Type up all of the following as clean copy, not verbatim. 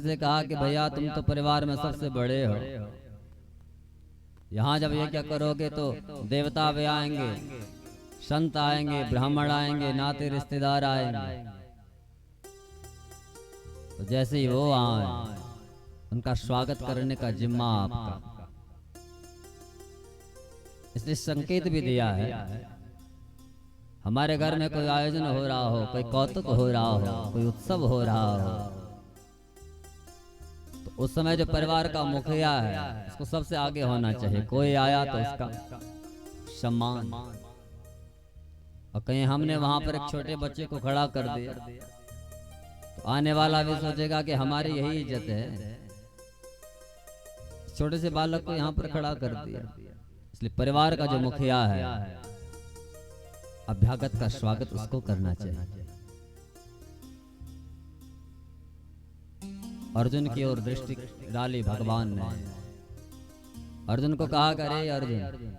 से कहा कि भैया तुम तो परिवार में सबसे बड़े हो, यहाँ जब ये क्या करोगे तो देवता भी आएंगे, संत आएंगे, ब्राह्मण आएंगे, नाते रिश्तेदार आएंगे। तो जैसे ही वो आए उनका स्वागत करने का जिम्मा आपका। इसलिए संकेत भी दिया है, हमारे घर में कोई आयोजन हो रहा हो, कोई कौतुक हो रहा हो, कोई उत्सव हो रहा हो, तो उस समय जो परिवार का मुखिया है उसको सबसे आगे होना चाहिए। कोई आया तो उसका सम्मान। और कहीं हमने वहां पर एक छोटे बच्चे को खड़ा कर दिया तो आने वाला भी सोचेगा कि हमारी यही इज्जत है, छोटे से बालक को यहाँ पर खड़ा कर दिया। इसलिए परिवार का जो मुखिया है अभ्यागत का स्वागत उसको करना चाहिए। अर्जुन की ओर दृष्टि डाली भगवान ने, अर्जुन को कहा करे अर्जुन,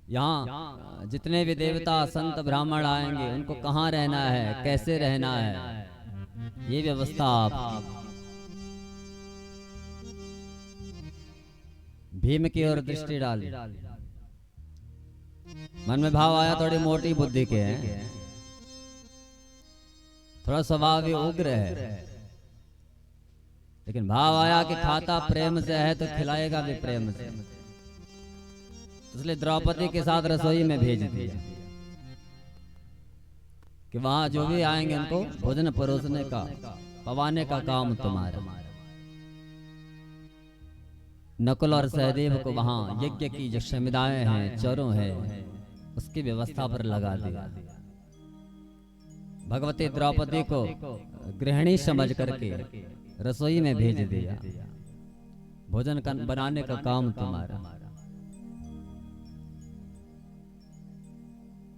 यहाँ जितने भी देवता संत ब्राह्मण आएंगे उनको कहाँ रहना है, कैसे रहना है, ये व्यवस्था आप। भीम की ओर दृष्टि डाली, मन में भाव आया थोड़ी मोटी बुद्धि के हैं, थोड़ा स्वभाव भी उग्र है, लेकिन भाव आया कि खाता प्रेम से है तो खिलाएगा भी प्रेम से। इसलिए द्रौपदी के साथ रसोई में भेज दिया कि वहां जो भी आएंगे उनको भोजन परोसने का, पवाने का काम तुम्हारा। नकुल और सहदेव को वहां यज्ञ की जो समिदाएं हैं, चरों है, उसकी व्यवस्था पर लगा दिया। भगवती द्रौपदी को गृहिणी समझ करके रसोई में भेज दिया, भोजन का बनाने का काम तुम्हारा।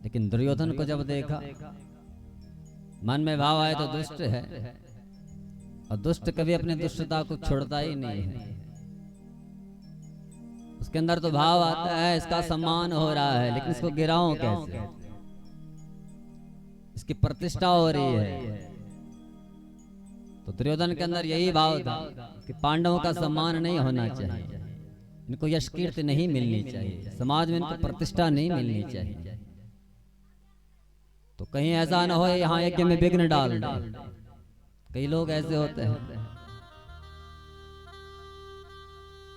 लेकिन दुर्योधन को जब देखा मन में भाव आए तो दुष्ट है, और दुष्ट कभी अपनी दुष्टता को छोड़ता ही नहीं है। उसके अंदर तो भाव आता है इसका सम्मान हो रहा है, लेकिन इसको गिराऊं कैसे, इसकी प्रतिष्ठा हो रही है। तो दुर्योधन के अंदर यही भाव था कि पांडवों का सम्मान नहीं होना चाहिए, इनको यश कीर्ति नहीं मिलनी चाहिए, समाज में इनको प्रतिष्ठा नहीं मिलनी चाहिए। तो कहीं ऐसा ना हो यहाँ यज्ञ में विघ्न डाल दे। कई लोग ऐसे होते हैं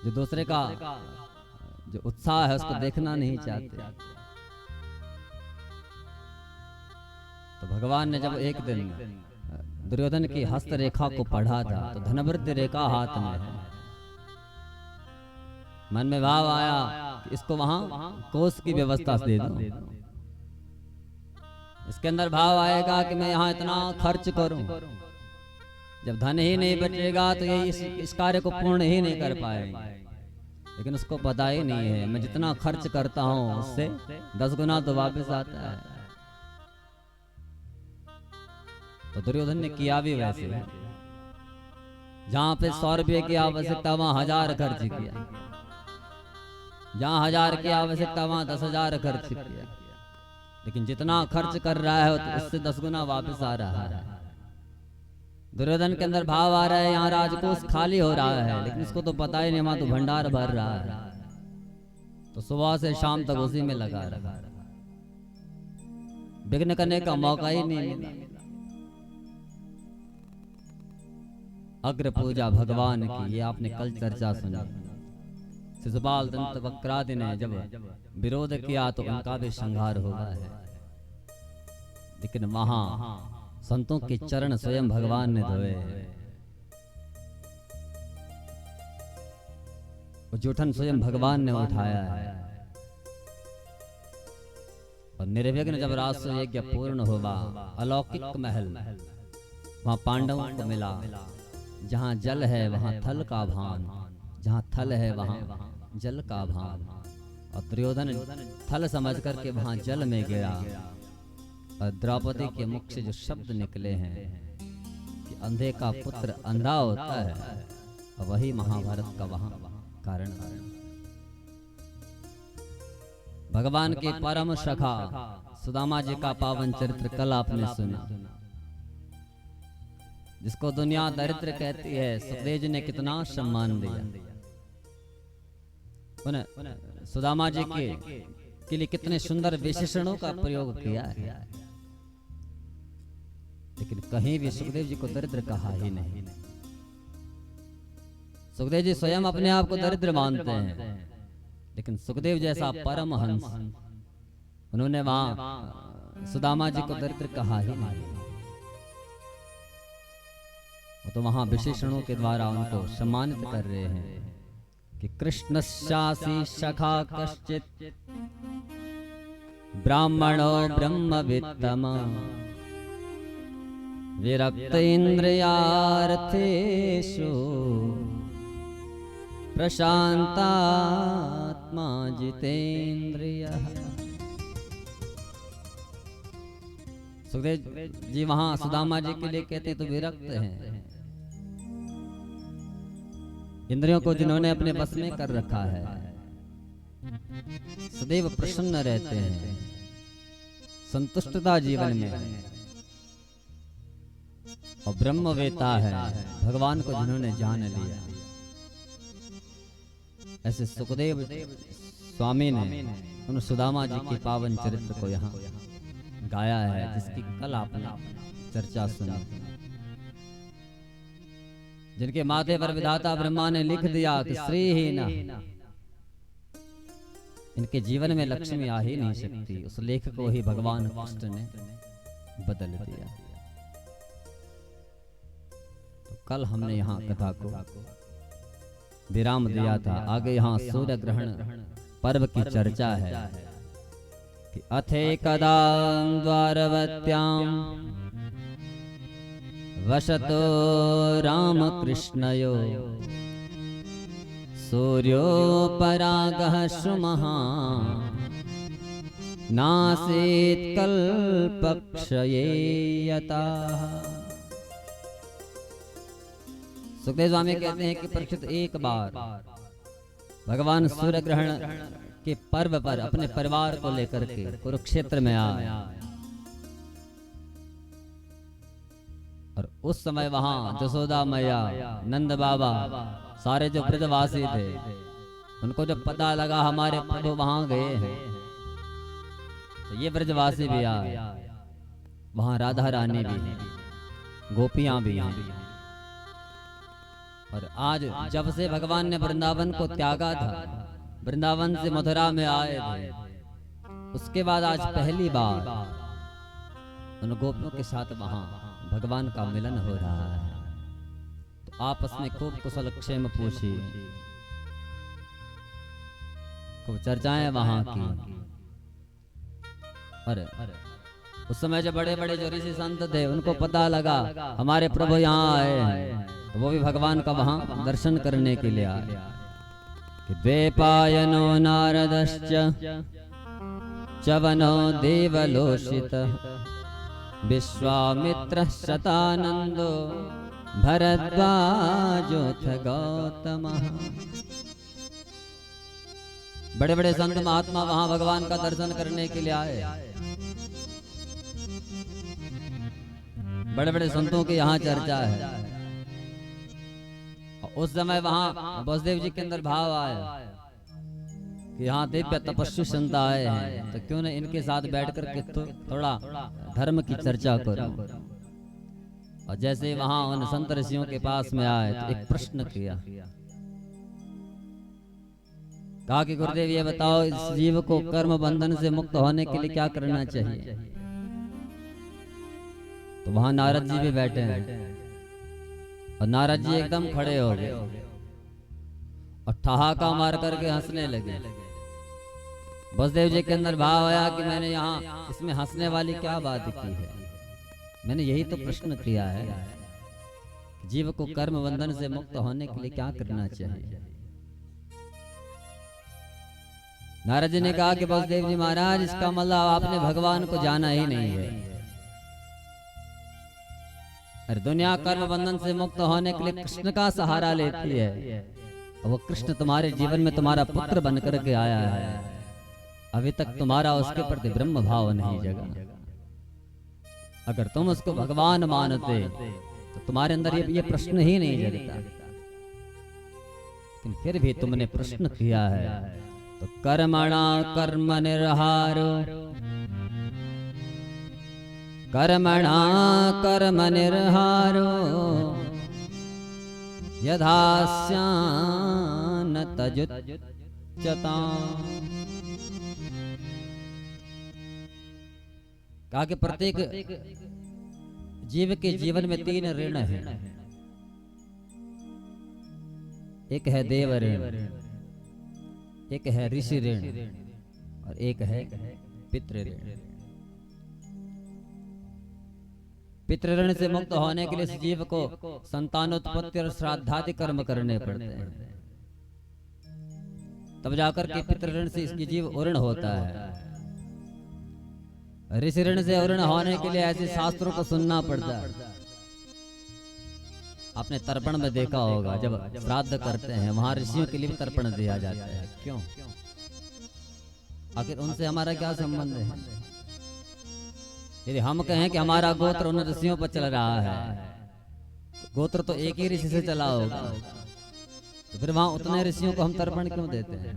जो दूसरे का जो उत्साह है उसको देखना नहीं चाहते। तो भगवान ने जब एक दिन दुर्योधन की हस्त रेखा को पढ़ा था तो धनवृत्ति रेखा हाथ में है, मन में भाव आया कि इसको वहां कोष की व्यवस्था दे दूं। इसके अंदर भाव आएगा कि मैं यहाँ इतना खर्च करूं, जब धन ही नहीं बचेगा तो ये इस कार्य को पूर्ण ही नहीं कर पाएंगे। लेकिन उसको पता ही नहीं है मैं जितना खर्च करता हूं उससे 10 गुना तो वापस आता है। तो दुर्योधन ने किया भी वैसे, जहां पे 100 रुपये की आवश्यकता वहां 1000 खर्च किया, जहां 1000 की आवश्यकता वहां 10,000 खर्च किया। लेकिन जितना खर्च कर रहा है तो उससे 10 गुना वापस आ रहा है। दुर्योधन के अंदर भाव आ रहा है यहाँ राजकोष खाली हो रहा है, लेकिन इसको तो पता ही नहीं वहां तो भंडार भर रहा है। तो सुबह से शाम तक उसी में लगा रहा, विघ्न करने का मौका ही नहीं मिला। अग्र पूजा भगवान की, ये आपने कल चर्चा सुनी। शिशुपाल दंत वक्रादि ने जब विरोध किया तो उनका भी संहार हुआ है। लेकिन वहां संतों के चरण स्वयं भगवान ने धोए, जूठन स्वयं भगवान ने उठाया है। और निर्विघ्न जब राष्ट्र यज्ञ पूर्ण हुआ, अलौकिक महल वहां पांडवों को मिला। जहां जल है वहां थल का भान, जहां थल है वहां जल का भान। और दुर्योधन थल समझ करके वहां जल में गया। और द्रौपदी के मुख से जो शब्द निकले हैं कि अंधे का पुत्र अंधा होता है, और वही महाभारत का वहां कारण। भगवान के परम सखा सुदामा जी का पावन चरित्र कल आपने सुना। जिसको दुनिया दरिद्र कहती है, सुखदेव जी ने कितना सम्मान दिया। सुदामा जी के लिए कितने सुंदर विशेषणों का प्रयोग किया है, लेकिन कहीं भी सुखदेव जी को दरिद्र कहा ही नहीं। सुखदेव जी स्वयं अपने आप को दरिद्र मानते हैं, लेकिन सुखदेव जैसा परमहंस, उन्होंने वहां सुदामा जी को दरिद्र कहा ही नहीं। वो तो वहां विशेषणों के द्वारा उनको सम्मानित कर रहे हैं कि कृष्णस्यासि सखा कश्चित् ब्राह्मणो ब्रह्मवित्तम विरक्त इंद्रियार्थेषु प्रशांतात्मा जितेन्द्रियः। सुखदेव जी वहां सुदामा जी के लिए कहते हैं तो विरक्त हैं, इंद्रियों को जिन्होंने अपने बस में कर रखा है, सदैव प्रसन्न रहते हैं, संतुष्टता जीवन में, और ब्रह्मवेता है, भगवान को जिन्होंने जान लिया। ऐसे सुखदेव स्वामी ने उन सुदामा जी के पावन चरित्र को यहाँ गाया है, जिसकी कल आपने चर्चा सुनी, जिनके माथे पर विधाता ब्रह्मा ने लिख दिया कि श्रीहीन, इनके जीवन में लक्ष्मी आ ही नहीं सकती। उस लेख को ही भगवान कृष्ण ने बदल दिया। तो कल हमने यहाँ कथा को विराम दिया था। आगे यहाँ सूर्य ग्रहण पर्व की चर्चा है कि अथे कदा द्वारवत्यां वसतो रामकृष्णयो सूर्योपरागः श्रुमः नासीत् कल्पक्षये यताः। सुखदेव स्वामी कहते हैं कि परीक्षित एक बार भगवान सूर्य ग्रहण के पर्व पर अपने परिवार को लेकर के कुरुक्षेत्र में आए, और उस समय वहां जसोदा मैया, नंद बाबा, सारे जो ब्रजवासी थे, उनको जब पता लगा हमारे प्रभु वहां गए हैं, तो ये ब्रजवासी भी आए। वहां राधा रानी भी हैं, गोपियां भी हैं। और आज जब से भगवान ने वृंदावन को त्यागा था, वृंदावन से मथुरा में आए थे, उसके बाद आज पहली बार उन गोपियों के साथ वहां भगवान का मिलन हो रहा है। तो आपस में खूब कुशल क्षेम पूछी, खूब चर्चाएं वहां की। और उस समय जो बड़े बड़े जो ऋषि संत थे, उनको पता लगा हमारे प्रभु यहाँ आए हैं, तो वो भी भगवान का वहां दर्शन करने के लिए आए। कि द्वैपायनो नारदश्च च्यवनो देवलोषितः विश्वामित्रः शतानंदो भरद्वाजोऽथ गौतमः। बड़े बड़े संत महात्मा वहां भगवान का दर्शन करने के लिए आए। बड़े बड़े संतों की यहाँ चर्चा है। उस समय वहां वसुदेव जी के अंदर भाव आया कि यहाँ दिव्य तपस्वी संत आए हैं, तो क्यों न इनके साथ बैठ कर के थोड़ा धर्म की चर्चा करो। और जैसे वहां उन संत ऋषियों के पास में आए तो एक प्रश्न किया, कहा कि गुरुदेव ये बताओ, इस जीव को कर्म बंधन से मुक्त होने के लिए क्या करना चाहिए। तो वहां नारद जी भी बैठे हैं, और नारद जी एकदम खड़े हो गए और ठहाका मार करके हंसने लगे। वसुदेव जी के अंदर भाव आया कि मैंने यहाँ इसमें हंसने वाली क्या बात की है, मैंने यही तो प्रश्न किया है, जीव को कर्म बंधन से मुक्त होने के लिए क्या करना चाहिए। नारद जी ने कहा कि वसुदेव जी महाराज, इसका मतलब आपने भगवान को जाना ही नहीं है। अरे दुनिया कर्म बंधन से मुक्त होने के लिए कृष्ण का सहारा लेती है, और वो कृष्ण तुम्हारे जीवन में तुम्हारा पुत्र बनकर के आया है। अभी तक तुम्हारा उसके प्रति ब्रह्म भाव नहीं जगा। अगर तुम उसको भगवान मानते तो तुम्हारे अंदर ये प्रश्न ही नहीं जगता, लेकिन फिर भी तुमने प्रश्न किया है। तो कर्मणा कर्म निर्हारो, कर्मणा कर्म निर्हारो, यथा स्यान्न तजुच्यता। कहा कि प्रत्येक जीव के जीवन में 3 ऋण हैं। एक है देव ऋण, एक है ऋषि ऋण, और एक है पितृ ऋण। पितृ ऋण से मुक्त होने के लिए इस जीव को संतानोत्पत्ति और श्राद्धादि कर्म करने पड़ते हैं, तब जाकर के पितृ ऋण से इसकी जीव उर्ण होता है। ऋषि ऋण से उर्ण होने के लिए ऐसे शास्त्रों को सुनना पड़ता है। आपने तर्पण में देखा होगा, जब श्राद्ध करते हैं वहां ऋषियों के लिए भी तर्पण दिया जाता है। क्यों? आखिर उनसे हमारा क्या संबंध है? यदि हम कहें कि हमारा गोत्र उन ऋषियों पर चल रहा है, गोत्र तो एक ही ऋषि से चला होगा, तो फिर वहां उतने ऋषियों को हम तर्पण क्यों देते हैं?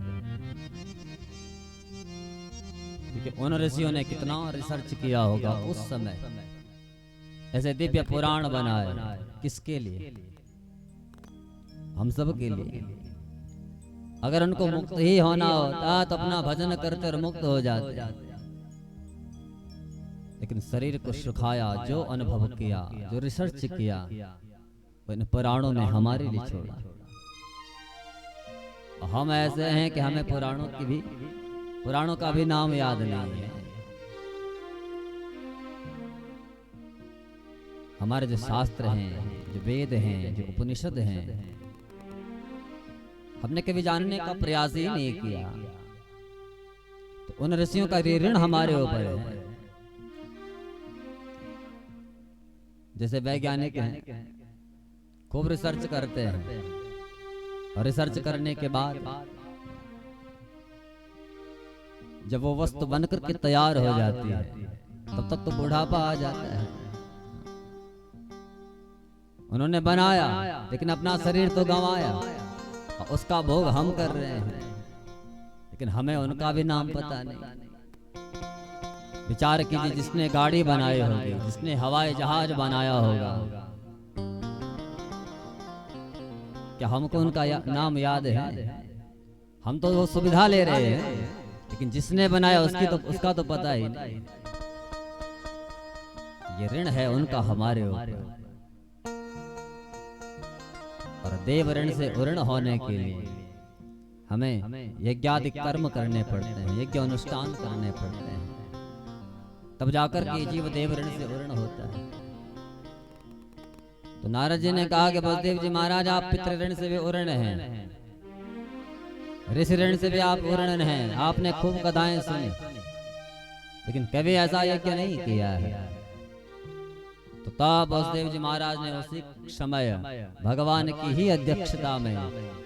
क्योंकि उन ऋषियों ने कितना रिसर्च किया होगा उस समय, ऐसे दिव्य पुराण बनाए। किसके लिए? हम सब के लिए। अगर उनको मुक्त ही होना होता तो अपना भजन करते और मुक्त हो जाते, लेकिन शरीर को सुखाया, जो अनुभव किया, जो रिसर्च किया, इन पुराणों ने हमारे लिए छोड़ा। हम ऐसे हैं कि हमें पुराणों का भी नाम याद नहीं है। हमारे जो शास्त्र हैं, जो वेद हैं, जो उपनिषद हैं, हमने कभी जानने का प्रयास ही नहीं किया। तो उन ऋषियों का ऋण हमारे ऊपर है। जैसे वैज्ञानिक हैं, खूब रिसर्च करते हैं, और रिसर्च करने के बाद जब वो वस्तु बनकर के तैयार हो जाती है, तब तक तो बुढ़ापा आ जाता है। उन्होंने बनाया, लेकिन अपना शरीर तो गंवाया, और उसका भोग हम कर रहे हैं, लेकिन हमें उनका भी नाम पता नहीं। विचार कीजिए, जिसने गाड़ी बनाई होगी, जिसने हवाई जहाज बनाया होगा, क्या हमको उनका नाम याद है? हम तो वो सुविधा ले रहे हैं, लेकिन जिसने बनाया उसका तो पता ही नहीं। ये ऋण है उनका हमारे ऊपर। और देव ऋण से उर्ण होने के लिए हमें यज्ञादि कर्म करने पड़ते हैं, यज्ञ अनुष्ठान करने पड़ते हैं, तब जाकर के जीव देव ऋण से उर्ण होता है। तो नारद जी ने कहा कि बलदेव जी महाराज, आप पितृ ऋण से भी उर्ण हैं, ऋषि ऋण से भी आप उर्ण हैं। आपने खूब कथाएं सुनी, लेकिन कभी ऐसा यज्ञ नहीं किया है। तो तब बलदेव जी महाराज ने उसी समय भगवान की ही अध्यक्षता में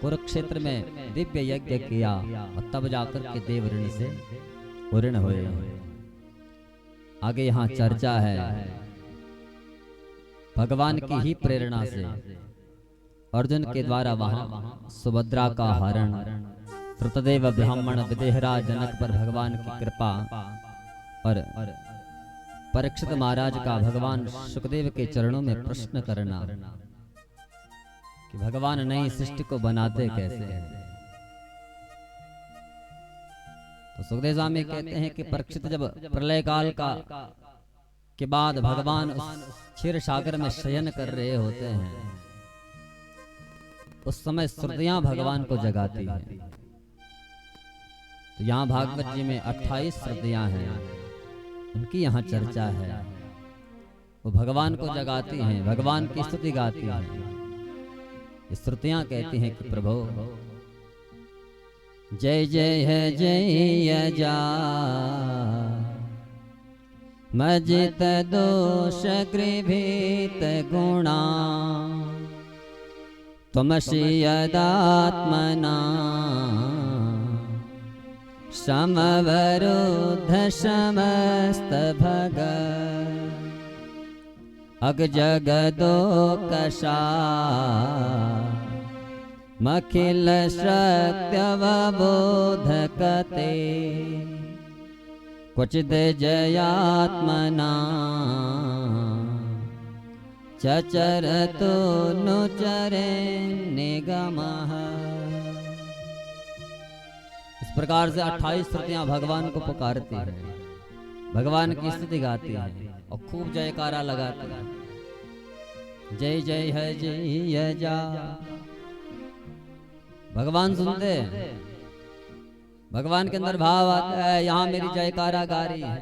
कुरुक्षेत्र में दिव्य यज्ञ किया, और तब जाकर के देव ऋण से उर्ण हुए। आगे यहाँ चर्चा है, भगवान की ही प्रेरणा से अर्जुन के द्वारा वहां सुभद्रा का हरण, श्रुतदेव ब्राह्मण विदेहराज जनक पर भगवान की कृपा, और परीक्षित महाराज का भगवान सुखदेव के चरणों में प्रश्न करना कि भगवान नई सृष्टि को बनाते कैसे हैं। तो सुखदेव स्वामी कहते हैं कि परीक्षित जब प्रलय काल के बाद भगवान उस क्षीर सागर में शयन कर रहे होते हैं, उस समय श्रुतियां भगवान को जगाती हैं। तो यहाँ भागवत जी में 28 श्रुतियां हैं, उनकी यहाँ चर्चा है। वो भगवान को जगाती हैं, भगवान की स्तुति गाती हैं। ये श्रुतियां कहती हैं कि प्रभु जय जय है जय जा, मजित दोष गृभीत गुणा, त्वमसि यदात्मना समवरुद्ध समस्त भग, अग जगदो कषा मखिल शक्त्यवबोधकते क्वचिद जयात्मना चचरतो नुचरे निगमः। इस प्रकार से 28 श्रुतियां भगवान को पुकारती हैं, भगवान की स्तुति गाती हैं और खूब जयकारा लगाती हैं। जय जय है जय जा। भगवान सुनते हैं, भगवान के अंदर भाव आता है यहाँ मेरी जयकारा गा रही है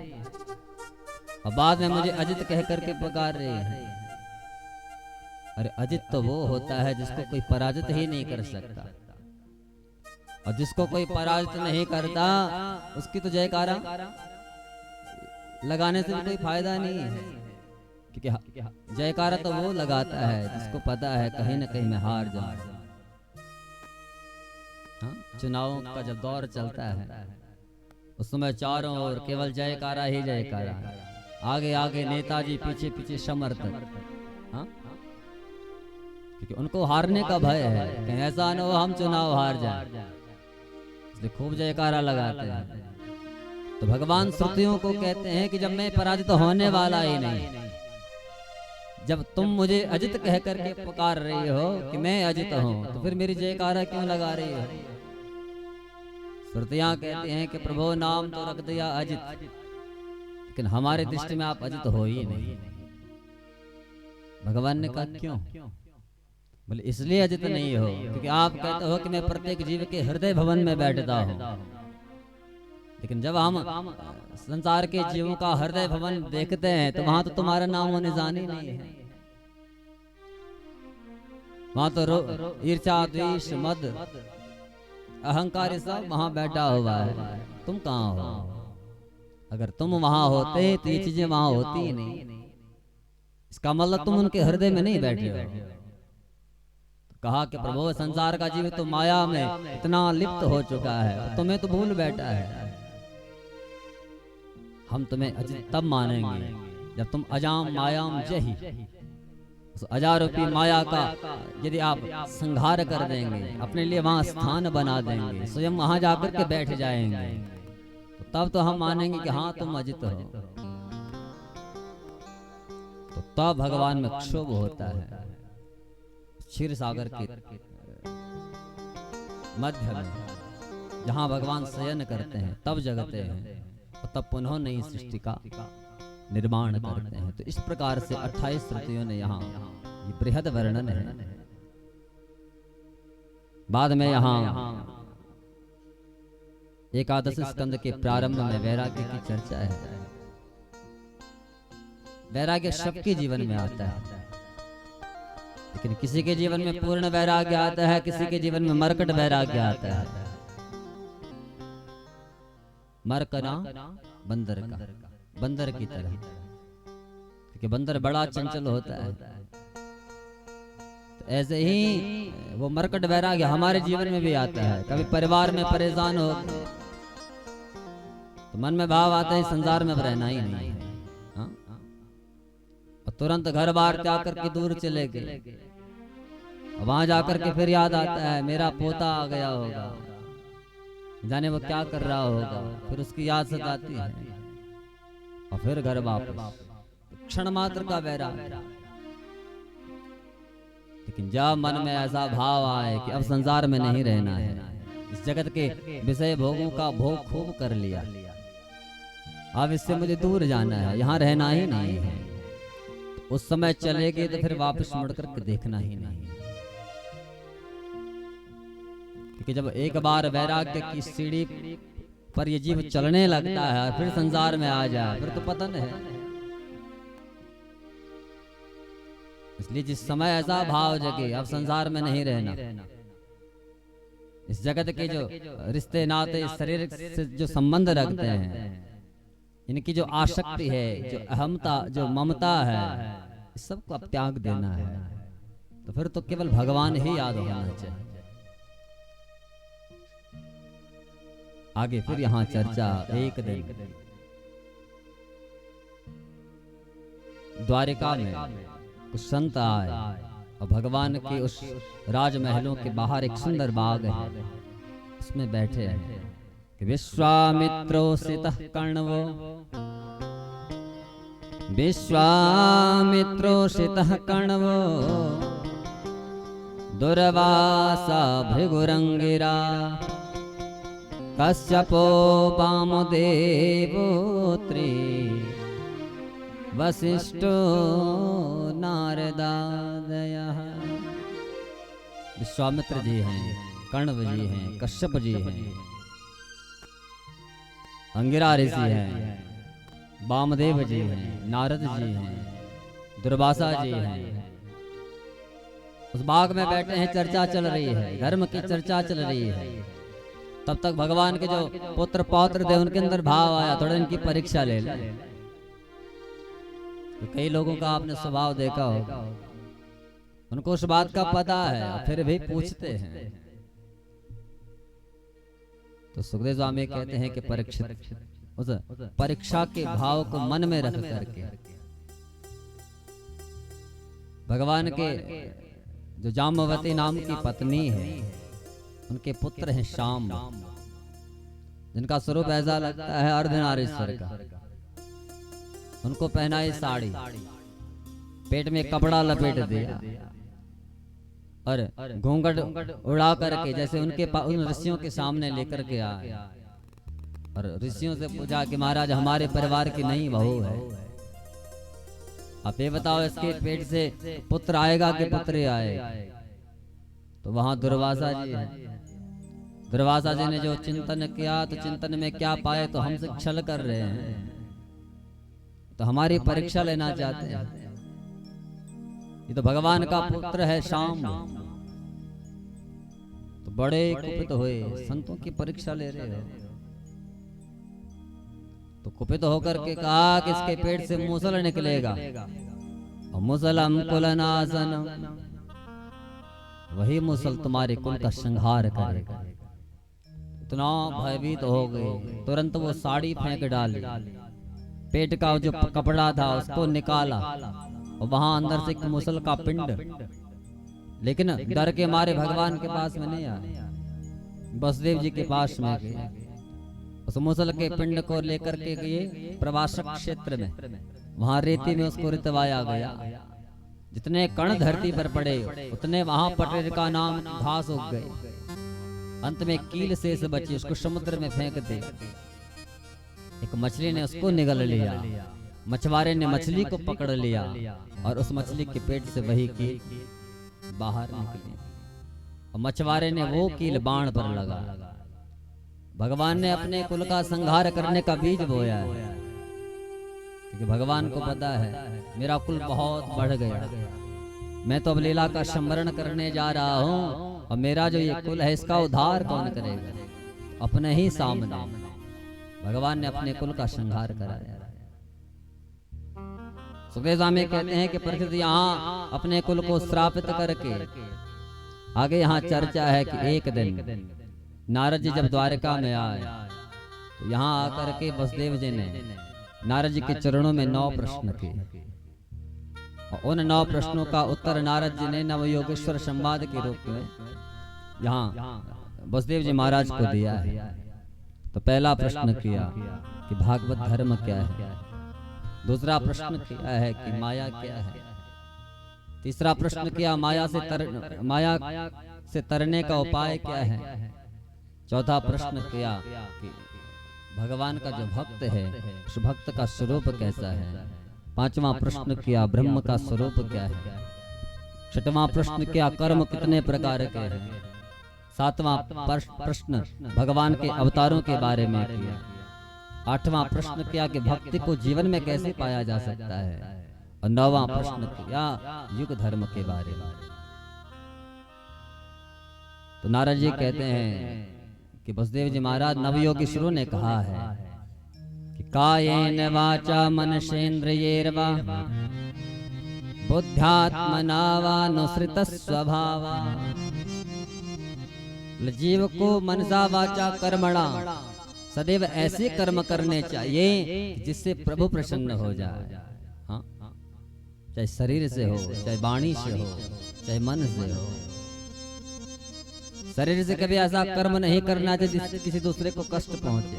और बाद में मुझे अजित कह करके पुकार रही है। अरे अजित तो वो होता है जिसको कोई पराजित ही नहीं कर सकता, और जिसको कोई पराजित नहीं करता उसकी तो जयकारा लगाने से भी कोई फायदा नहीं है, क्योंकि जयकारा तो वो लगाता है जिसको पता है कहीं ना कहीं मैं हार जाऊं। चुनावों का जब दौर चलता है उस समय चारों ओर केवल जयकारा ही जयकारा, आगे आगे नेताजी, पीछे पीछे समर्थक। क्योंकि उनको हारने का भय है, कहीं ऐसा न हो हम चुनाव हार जाए, इसलिए खूब जयकारा लगाते हैं। तो भगवान श्रुतियों को कहते हैं कि जब मैं पराजित होने वाला ही नहीं, जब तुम मुझे अजित कह करके पुकार रही हो कि मैं अजित हूं, तो फिर मेरी जयकारा क्यों लगा रही हो? श्रुतियां कहती हैं कि प्रभु नाम तो रख दिया अजित, लेकिन हमारे दृष्टि में आप अजित हो ही नहीं। भगवान ने कहा क्यों? बोले इसलिए अजित नहीं हो क्योंकि आप कहते हो कि मैं प्रत्येक जीव के हृदय भवन में बैठता हूं, लेकिन जब हम संसार के जीवों का हृदय भवन देखते हैं तो वहां तो तुम्हारा नाम और निशान ही नहीं है। वहां तो ईर्ष्या, द्वेष, मद, अहंकार सब वहां बैठा हुआ है, तुम कहां हो? अगर तुम वहां होते तो ये चीजें वहां होती ही नहीं। इसका मतलब तुम उनके हृदय में नहीं बैठे हो। कहा कि प्रभु संसार का जीव तो माया में इतना लिप्त हो चुका है, तुम्हें तो भूल बैठा है। हम तुम्हें अजित तब मानेंगे जब तुम अजाम मायाम जही, उस अजारूपी माया का यदि आप संहार कर देंगे, अपने लिए वहां स्थान बना देंगे, स्वयं वहां जाकर के बैठ जाएंगे, तो तब तो हम मानेंगे कि हाँ तुम अजित हो। तो तब भगवान में क्षोभ होता है। क्षीर सागर के मध्य में जहां भगवान शयन करते हैं तब जगते हैं और तब पुनः नई सृष्टि का निर्माण करते हैं। तो इस प्रकार से 28 श्रुतियों ने यहाँ ये बृहद वर्णन है। बाद में यहाँ एकादश स्कंद के प्रारंभ में वैराग्य की चर्चा है। वैराग्य सबके जीवन में आता है, लेकिन किसी के जीवन में पूर्ण वैराग्य आता है, किसी के जीवन में मरकट वैराग्य आता है। मरकना बंदर का, बंदर की तरह, क्योंकि बंदर बड़ा चंचल होता है। तो ऐसे ही वो मरकट वैराग्य हमारे जीवन में भी आता है। कभी परिवार में परेशान हो तो मन में भाव आता है संसार में रहना ही नहीं है, और तुरंत घर बार त्याग करके दूर चले गए। वहां जाकर के फिर याद आता है मेरा पोता आ गया होगा, जाने वो क्या कर रहा होगा, फिर उसकी याद सताती है और फिर घर वापस। क्षण मात्र का वैराग्य। लेकिन जब मन में ऐसा भाव आए कि अब संसार में नहीं रहना है, इस जगत के विषय भोगों का भोग खूब कर लिया, अब इससे मुझे दूर जाना है, यहाँ रहना ही नहीं है, तो उस समय चले गए तो फिर वापस मुड़ करके देखना ही नहीं। क्योंकि जब एक बार वैराग्य की सीढ़ी पर ये जीव चलने लगता है और फिर संसार में आ जाए, फिर तो पतन है। इसलिए जिस समय ऐसा भाव जगे अब संसार में नहीं रहना, इस जगत के जो रिश्ते नाते शरीर से जो संबंध रखते हैं, इनकी जो आसक्ति है, जो अहमता, जो ममता है, इस सबको अब त्याग देना है। तो फिर तो केवल भगवान ही याद होना चाहिए। आगे फिर यहाँ चर्चा। एक दिन द्वारिका में कुछ संत आए और भगवान के उस राजमहलों के बाहर एक सुंदर बाग है, उसमें बैठे हैं कि विश्वामित्रोषितः कर्णवो, विश्वामित्रोषितः कर्णवो दुर्वासा भृगुरंगिरा कश्यपो वामदेवोत्री वसिष्ठो नारदादयः। विश्वामित्र जी हैं, कण्व जी हैं, कश्यप जी हैं, अंगिरा ऋषि हैं, वामदेव जी हैं, नारद जी हैं, दुर्वासा जी हैं। उस बाग में बैठे हैं, चर्चा चल रही है, धर्म की चर्चा चल रही है। तब तक भगवान के जो पुत्र पौत्र थे उनके अंदर भाव आया, थोड़ा इनकी परीक्षा ले लें। तो कई लोगों का आपने स्वभाव देखा होगा, उनको उस बात का पता है और फिर भी पूछते हैं। तो सुखदेव स्वामी कहते हैं कि परीक्षित उस परीक्षा के भाव को मन में रख करके भगवान के जो जाम्बवती नाम की पत्नी है, उनके पुत्र हैं श्याम, जिनका स्वरूप ऐसा लगता है अर्धनारीश्वर का। उनको पहनाई साड़ी, पेट में कपड़ा लपेट दिया और घूंघट उड़ा करके जैसे उनके उन ऋषियों के सामने लेकर के आए और ऋषियों से पूछा कि महाराज हमारे परिवार की नई बहू है, आप ये बताओ इसके पेट से पुत्र आएगा कि पुत्री आएगा। तो वहां दुर्वासा जी है। दुर्वासा जी ने जो चिंतन किया, तो चिंतन में क्या पाए, तो हमसे छल कर रहे हैं, तो हमारी परीक्षा लेना चाहते हैं। ये तो भगवान का पुत्र है श्याम। तो बड़े कुपित हुए, संतों की परीक्षा ले रहे हो। तो कुपित होकर के कहा कि इसके पेट से मूसल निकलेगा और मुसलम कुलनाशन, वही मुसल तुम्हारे कुल का संहार करेगा। इतना भयभीत हो गए, तुरंत वो साड़ी फेंक डाली, पेट का जो कपड़ा था उसको निकाला और वहां अंदर से एक मुसल का पिंड, लेकिन डर के मारे भगवान के पास में नहीं आए, वसुदेव जी के पास में गए। उस मुसल के पिंड को लेकर के गए प्रवासक क्षेत्र में, वहां रेती में उसको रितवाया गया। जितने कण धरती पर पड़े उतने वहां पटेर का नाम घास उग गए। अंत में कील शेष बची, उसको समुद्र में फेंक दे। एक मछली ने उसको निगल लिया, मछुआरे ने मछली को पकड़ लिया और उस मछली के पेट से वही कील बाहर निकली और मछुआरे ने वो कील बाण पर लगा। भगवान ने अपने कुल का संहार करने का बीज बोया है, क्योंकि भगवान को पता है मेरा कुल बहुत बढ़ गया, मैं तो अब लीला का स्मरण करने जा रहा हूँ और मेरा जो ये कुल है इसका उद्धार कौन करेगा। अपने ही सामने भगवान ने अपने कुल का संहार कराया। सुखदेव स्वामी कहते हैं कि परीक्षित यहाँ अपने कुल को श्रापित करके आगे यहाँ चर्चा है कि एक दिन नारद जी जब द्वारका में आए तो यहाँ आकर के वसुदेव जी ने नारद जी के चरणों में 9 प्रश्न किए और उन 9 प्रश्नों का उत्तर नारद जी ने नवयोगेश्वर संवाद के रूप में यहाँ वसुदेव जी महाराज को दिया है। तो पहला प्रश्न किया कि भागवत धर्म क्या है, दूसरा प्रश्न किया है कि माया क्या है, तीसरा प्रश्न किया माया से तरने का उपाय क्या है, चौथा प्रश्न किया कि भगवान का जो भक्त है उस भक्त का स्वरूप कैसा है, पांचवा प्रश्न किया ब्रह्म का स्वरूप क्या है, छठवां प्रश्न किया कर्म कितने प्रकार के हैं, सातवां प्रश्न भगवान के अवतारों के बारे में किया, आठवां प्रश्न किया कि भक्ति को जीवन में कैसे पाया जा सकता है, और 9वां प्रश्न किया युग धर्म के बारे में। तो नारद जी कहते हैं कि वसुदेव जी महाराज नवयोगीश्वरों ने कहा है कि कायेन वाचा मनसेन्द्रियैर्वा बुद्ध्यात्मना वानुसृत स्वभावा। जीव को मनसा वाचा कर्मणा सदैव ऐसे कर्म करने चाहिए जिससे प्रभु प्रसन्न हो जाए। हाँ? चाहे शरीर से हो, चाहे वाणी से हो, चाहे मन से हो। शरीर से कभी ऐसा कर्म नहीं करना चाहिए जिससे किसी दूसरे को कष्ट पहुंचे।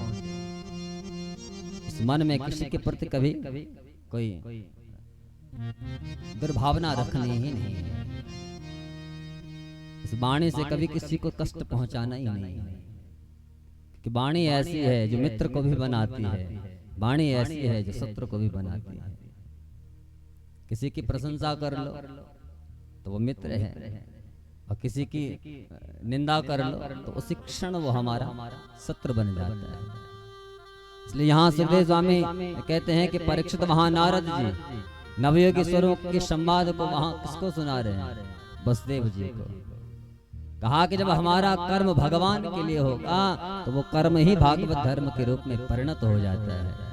इस मन में किसी के प्रति कभी कोई दुर्भावना रखनी ही नहीं है। इस वाणी से कभी किसी को कष्ट पहुंचाना ही नहीं है, कि वाणी ऐसी है जो मित्र को भी बनाती है, वाणी ऐसी है जो शत्रु को भी बनाती है। किसी की प्रशंसा कर लो तो वो मित्र है, और किसी की निंदा कर लो तो उसी क्षण वो हमारा शत्रु बन जाता है। इसलिए यहाँ सुखदेव स्वामी कहते हैं कि परीक्षित वहां नारद जी नवयोगीश्वरों के संवाद को वहां किसको सुना रहे हैं? वसुदेव जी को। कहा कि जब हमारा कर्म भगवान के लिए होगा तो वो कर्म ही भागवत धर्म के रूप में परिणत हो जाता है।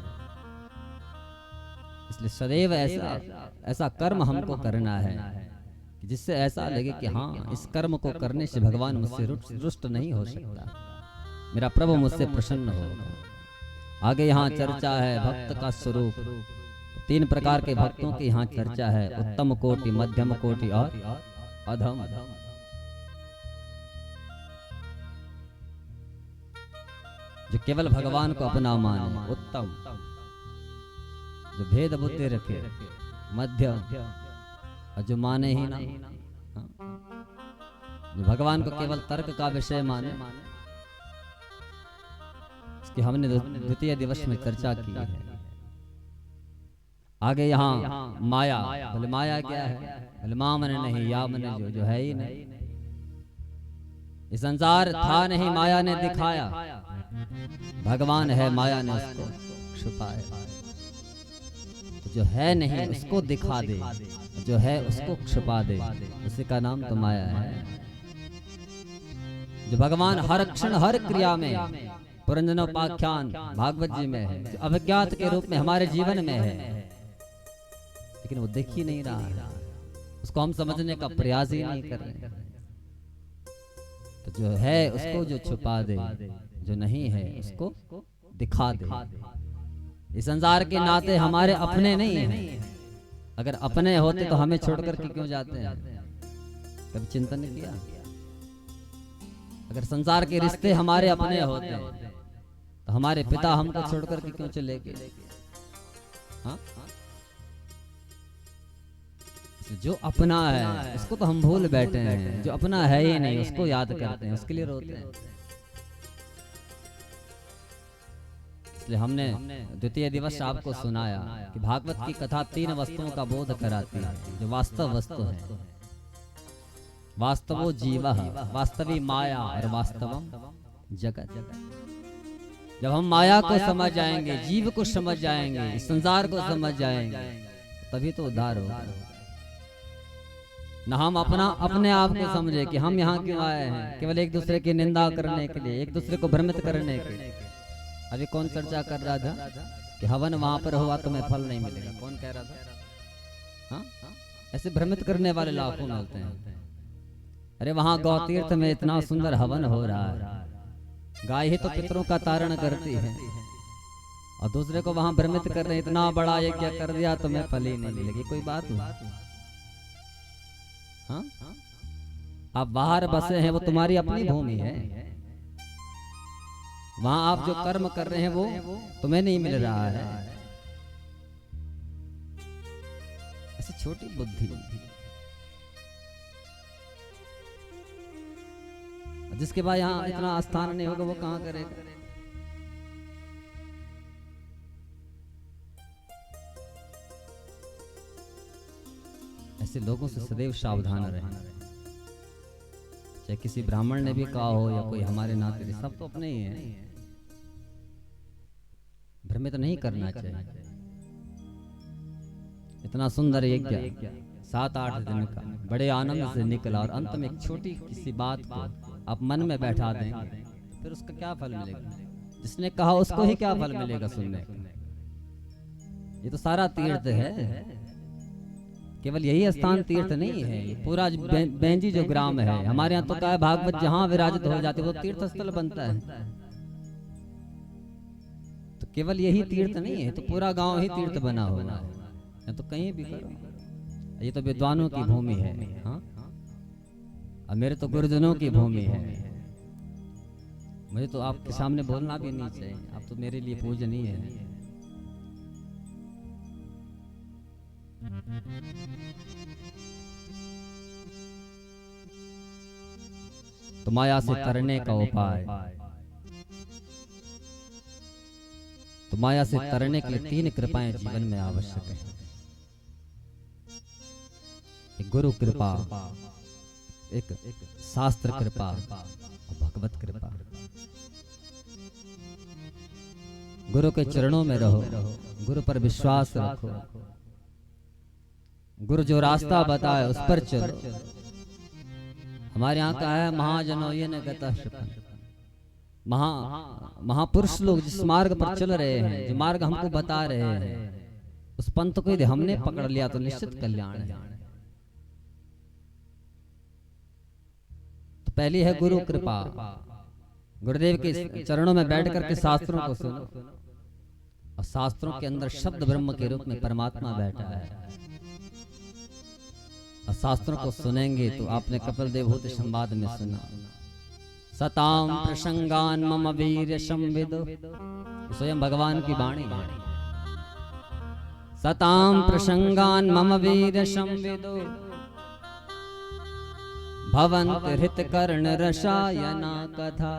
इसलिए सदैव ऐसा कर्म हमको करना है कि जिससे ऐसा लगे कि हाँ, इस कर्म को करने से भगवान मुझसे रुष्ट नहीं हो सकता, मेरा प्रभु मुझसे प्रसन्न होगा। आगे यहाँ चर्चा है भक्त का स्वरूप। 3 प्रकार के भक्तों की यहाँ चर्चा है, उत्तम कोटि, मध्यम कोटि और अधम। जो केवल भगवान को अपना माने, उत्तम। जो भेद बुद्धि रखे, मध्यम। और जो माने ही ना, जो भगवान को केवल तर्क का विषय माने, इसकी हमने द्वितीय दिवस में चर्चा की है। आगे यहाँ माया, बोले माया क्या है? बोले माँ मने नहीं, या मने जो है ही नहीं। ये संसार था नहीं, माया ने दिखाया। भगवान है, माया ने उसको छुपाया। तो जो है नहीं उसको दिखा दे, जो है उसको छुपा दे, उसी का नाम तो माया है। जो भगवान हर क्षण हर क्रिया में, पुरंजनोपाख्यान भागवत जी में है, जो अभिज्ञात के रूप में हमारे जीवन में है, लेकिन वो देख ही नहीं रहा है, उसको हम समझने का प्रयास ही नहीं कर रहे। तो जो है उसको जो छुपा दे, जो नहीं है उसको दिखा दे। इस संसार के नाते हमारे अपने नहीं हैं। अगर अपने होते तो हमें छोड़कर के क्यों जाते हैं? कभी चिंतन नहीं किया? अगर संसार के रिश्ते हमारे अपने होते तो हमारे पिता हमको छोड़कर के क्यों चले गए? हाँ? जो अपना है उसको तो हम भूल बैठे हैं, जो अपना है ही नहीं उसको याद करते हैं, उसके लिए रोते हैं। इसलिए हमने द्वितीय दिवस आपको सुनाया कि भागवत की कथा 3 वस्तुओं का बोध कराती है, जो वास्तव वस्तु है। वास्तवो जीवः, वास्तवी माया, और वास्तवम जगत। जब हम माया को समझ जाएंगे, जीव को समझ जाएंगे, इस संसार को समझ जाएंगे, तभी तो उद्धार होगा। न हम अपने आप को समझे कि हम यहाँ क्यों आए हैं, केवल एक दूसरे की निंदा करने के लिए, एक दूसरे को भ्रमित करने के लिए। अभी कौन चर्चा कर रहा था कि हवन वहां पर हुआ तुम्हें फल नहीं मिलेगा? कौन कह रहा था? हाँ, ऐसे भ्रमित करने वाले लाखों मिलते हैं। अरे वहां गौ तीर्थ में इतना सुंदर हवन हो रहा है, गाय ही तो पितरों का तारण करती है, और दूसरे को वहां भ्रमित कर रहे हैं, इतना बड़ा यज्ञ कर दिया तुम्हें फल ही नहीं मिलेगी। कोई बात हुआ? हाँ? आप बाहर बसे हैं, वो तुम्हारी अपनी भूमि है। वहां आप जो कर्म कर रहे हैं वो तुम्हें नहीं मिल रहा है। ऐसी छोटी बुद्धि। जिसके बाद यहाँ इतना स्थान नहीं होगा वो कहाँ करेगा? ऐसे लोगों से सदैव सावधान रहें। चाहे किसी ब्राह्मण ने भी कहा हो या कोई हमारे नाते, सब तो अपने ही हैं। भ्रमित नहीं करना चाहिए। इतना सुंदर यज्ञ 7-8 दिन का बड़े आनंद से निकला, और अंत में एक छोटी किसी बात को आप मन में बैठा देंगे, फिर उसका क्या फल मिलेगा? जिसने कहा उसको ही क्या फल मिलेगा सुनने को? ये तो सारा तीर्थ है, केवल यही स्थान तीर्थ नहीं है। ये पूरा बेंजी जो ग्राम है हमारे यहाँ, तो क्या है, भागवत जहाँ विराजित हो जाते वो तीर्थ स्थल बनता है। तो केवल यही तीर्थ नहीं है, तो पूरा गांव ही तीर्थ बना हुआ है, तो कहीं भी करो। ये तो विद्वानों की भूमि है, हाँ, और मेरे तो गुरुजनों की भूमि है। मुझे तो आपके सामने बोलना भी नहीं चाहिए, आप तो मेरे लिए पूजनीय है। तो माया से तरने का उपाय, तो माया से तरने के लिए 3 कृपाएं जीवन में आवश्यक है। एक गुरु कृपा, एक शास्त्र कृपा और भगवत कृपा। गुरु के चरणों में रहो, गुरु पर विश्वास रखो, गुरु जो रास्ता बताए उस पर चलो। हमारे यहाँ का है महाजनों ये न गता महापुरुष लोग जिस मार्ग पर चल रहे हैं, जो मार्ग हमको बता रहे हैं, उस पंथ को यदि हमने पकड़ लिया तो निश्चित कल्याण है। तो पहली है गुरु कृपा। गुरुदेव के चरणों में बैठ करके शास्त्रों को सुनो, और शास्त्रों के अंदर शब्द ब्रह्म के रूप में परमात्मा बैठा है। और शास्त्रों को सुनेंगे तो आपने कपिल देवहूति संवाद में सुना, सताम प्रसंगान मम वीर संविदो, स्वयं भगवान की वाणी है। सताम प्रसंगान मम वीर संविदो, भवन्त हृत कर्ण रसायना कथा,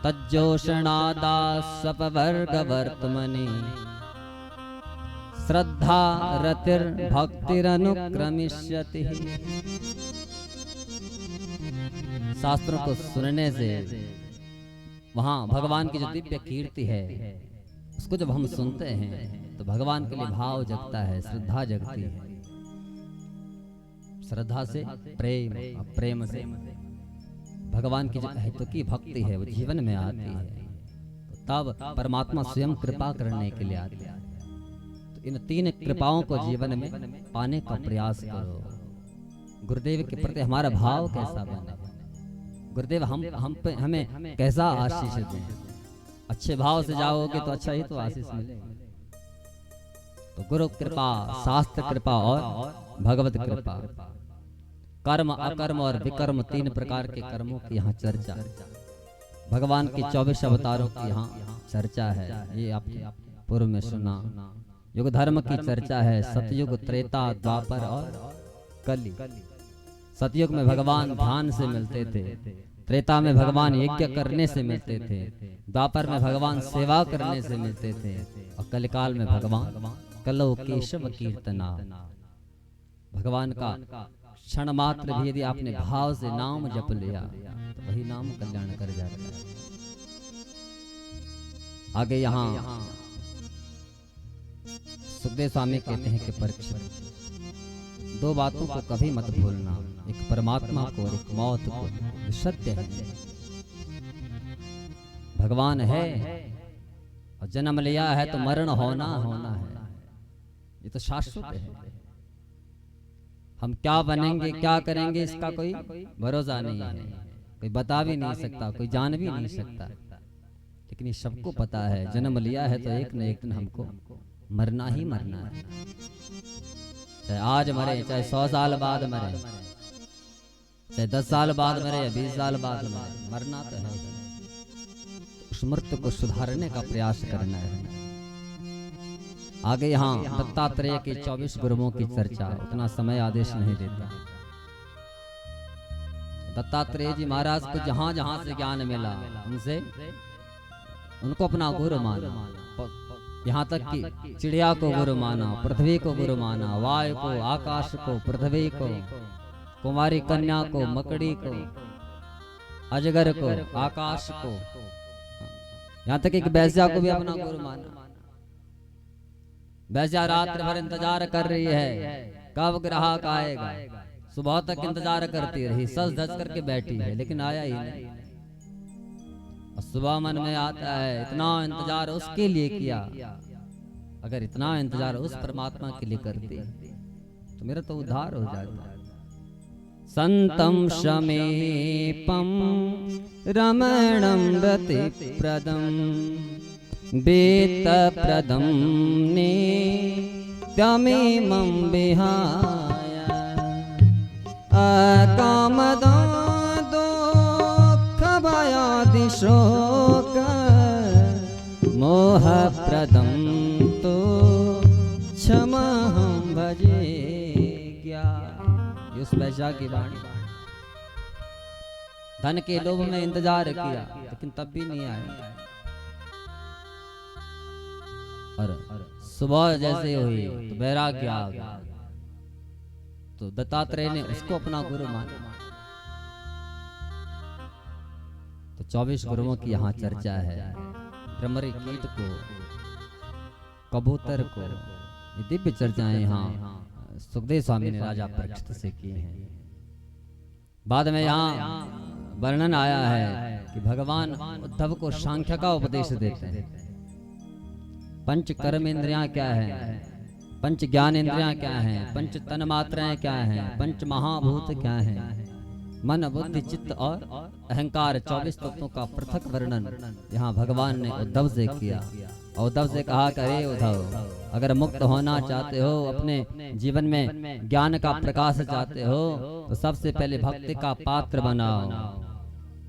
तज्जोषणादा सपवर्ग वर्तमनि, श्रद्धा रतिर भक्तिरनुक्रमिष्यति। शास्त्रों को सुनने से वहां भगवान की जो दिव्य कीर्ति है उसको जब हम सुनते हैं तो भगवान के लिए भाव जगता है, श्रद्धा जगती है। श्रद्धा से प्रेम, प्रेम से भगवान की जो हेतु की भक्ति है वो जीवन में आती है, तो तब परमात्मा स्वयं कृपा करने के लिए आते हैं। तो इन 3 कृपाओं को जीवन में पाने का प्रयास करो। गुरुदेव के प्रति हमारा भाव कैसा बने, गुरुदेव हमें कैसा आशीष दें। अच्छे भाव से जाओगे तो अच्छा ही तो आशीष मिलेगा। तो गुरु कृपा, शास्त्र कृपा और भगवत कृपा। कर्म, अकर्म और विकर्म 3 प्रकार के कर्मों की यहाँ चर्चा, भगवान के 24 अवतारों की यहाँ चर्चा है। ये आपने पूर्व में सुना। युग धर्म की चर्चा है, सतयुग, त्रेता, द्वापर और कली। सतयुग में भगवान ध्यान से मिलते थे, त्रेता में भगवान यज्ञ करने से मिलते थे, द्वापर में भगवान सेवा करने से मिलते थे, और कलिकाल में भगवान कलो केशव कीर्तना। भगवान का क्षण मात्र भी यदि आपने भाव से नाम जप लिया तो वही नाम कल्याण कर जाता है। आगे यहाँ सुखदेव स्वामी कहते हैं कि परीक्षित, 2 बातों को कभी मत भूलना, एक परमात्मा को और एक मौत को, जो सत्य है। भगवान है और जन्म लिया है तो मरण होना है, ये तो शाश्वत है। हम क्या बनेंगे, क्या करेंगे, इसका कोई भरोसा नहीं है, कोई बता भी नहीं सकता, कोई जान भी नहीं सकता। लेकिन ये सबको पता है, जन्म लिया है तो एक न एक दिन हमको मरना ही मरना है। चाहे आज मरे, चाहे 100 साल बाद मरे, चाहे 10 साल बाद मरे या 20 साल बाद मरे, मरना तो है। उस मृत्यु को सुधारने का प्रयास करना है। आगे यहाँ दत्तात्रेय के 24 गुरुओं की चर्चा, उतना समय आदेश नहीं देता। दत्तात्रेय जी महाराज को जहां जहां से ज्ञान मिला उनको अपना गुरु माना। यहाँ तक कि चिड़िया को गुरु माना, पृथ्वी को गुरु माना, वायु को, आकाश को, पृथ्वी को, कुमारी कन्या को, मकड़ी को, अजगर को, आकाश को, यहाँ तक एक वैश्या को भी अपना गुरु माना। वैश्या रात भर इंतजार कर रही है कब ग्राहक आएगा, सुबह तक इंतजार करती रही, सज धज करके बैठी है, लेकिन आया ही नहीं। और सुबह मन में आता है इतना इंतजार उसके लिए किया, अगर इतना इंतजार उस परमात्मा के लिए करती तो मेरा तो उद्धार हो जाता। संतम शमेपम रमणम रतिप्रदम वेत प्रदम ने त्यमीमं विहाय अकामदा दुःखभयादिशोक मोहप्रदं तो क्षमाहं भजे ज्ञा। उस वैशा की वाणी, धन के लोभ में इंतजार किया लेकिन तब भी नहीं आए। और सुबह जैसे हुई तो वैराग्य आ गया, तो दत्तात्रेय ने उसको अपना गुरु माना। तो 24 गुरुओं की यहाँ चर्चा है। भ्रमरी कीट को, कबूतर को, ये दिव्य चर्चाएं यहाँ सुखदेव स्वामी ने राजा परीक्षित से की हैं। बाद में यहाँ वर्णन आया है कि भगवान उद्धव को सांख्य का उपदेश देते हैं। पंच कर्म इंद्रियां क्या है, पंच ज्ञान इंद्रियां क्या हैं, पंच तन मात्राएं क्या हैं, पंच महाभूत क्या हैं, मन बुद्धि चित्त और अहंकार 24 तत्वों का पृथक वर्णन यहाँ भगवान ने उद्धव से किया। और उद्धव से कहा कि अरे उद्धव, अगर मुक्त होना चाहते हो, अपने जीवन में ज्ञान का प्रकाश चाहते हो, तो सबसे पहले भक्ति का पात्र बनाओ।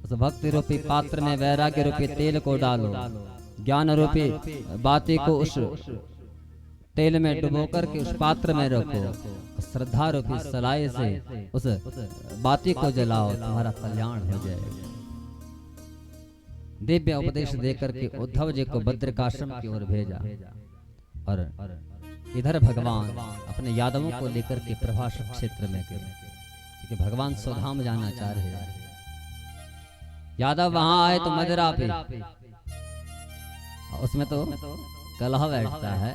उस भक्ति रूपी पात्र में वैराग्य रूपी तेल को डालो, ज्ञान रूपी बाती को उस तेल में डुबो करके उस पात्र में रखो, श्रद्धा रूपी सलाई से उस बाती को जलाओ, तुम्हारा कल्याण हो जाएगा। दिव्य उपदेश देकर के उद्धव जी को बद्रिकाश्रम की ओर भेजा। और इधर भगवान अपने यादवों को लेकर के प्रभास क्षेत्र में गए, क्योंकि भगवान स्वधाम जाना चाह रहे हैं। यादव वहां आए तो मदिरा पे, उसमें तो कलह बैठता है,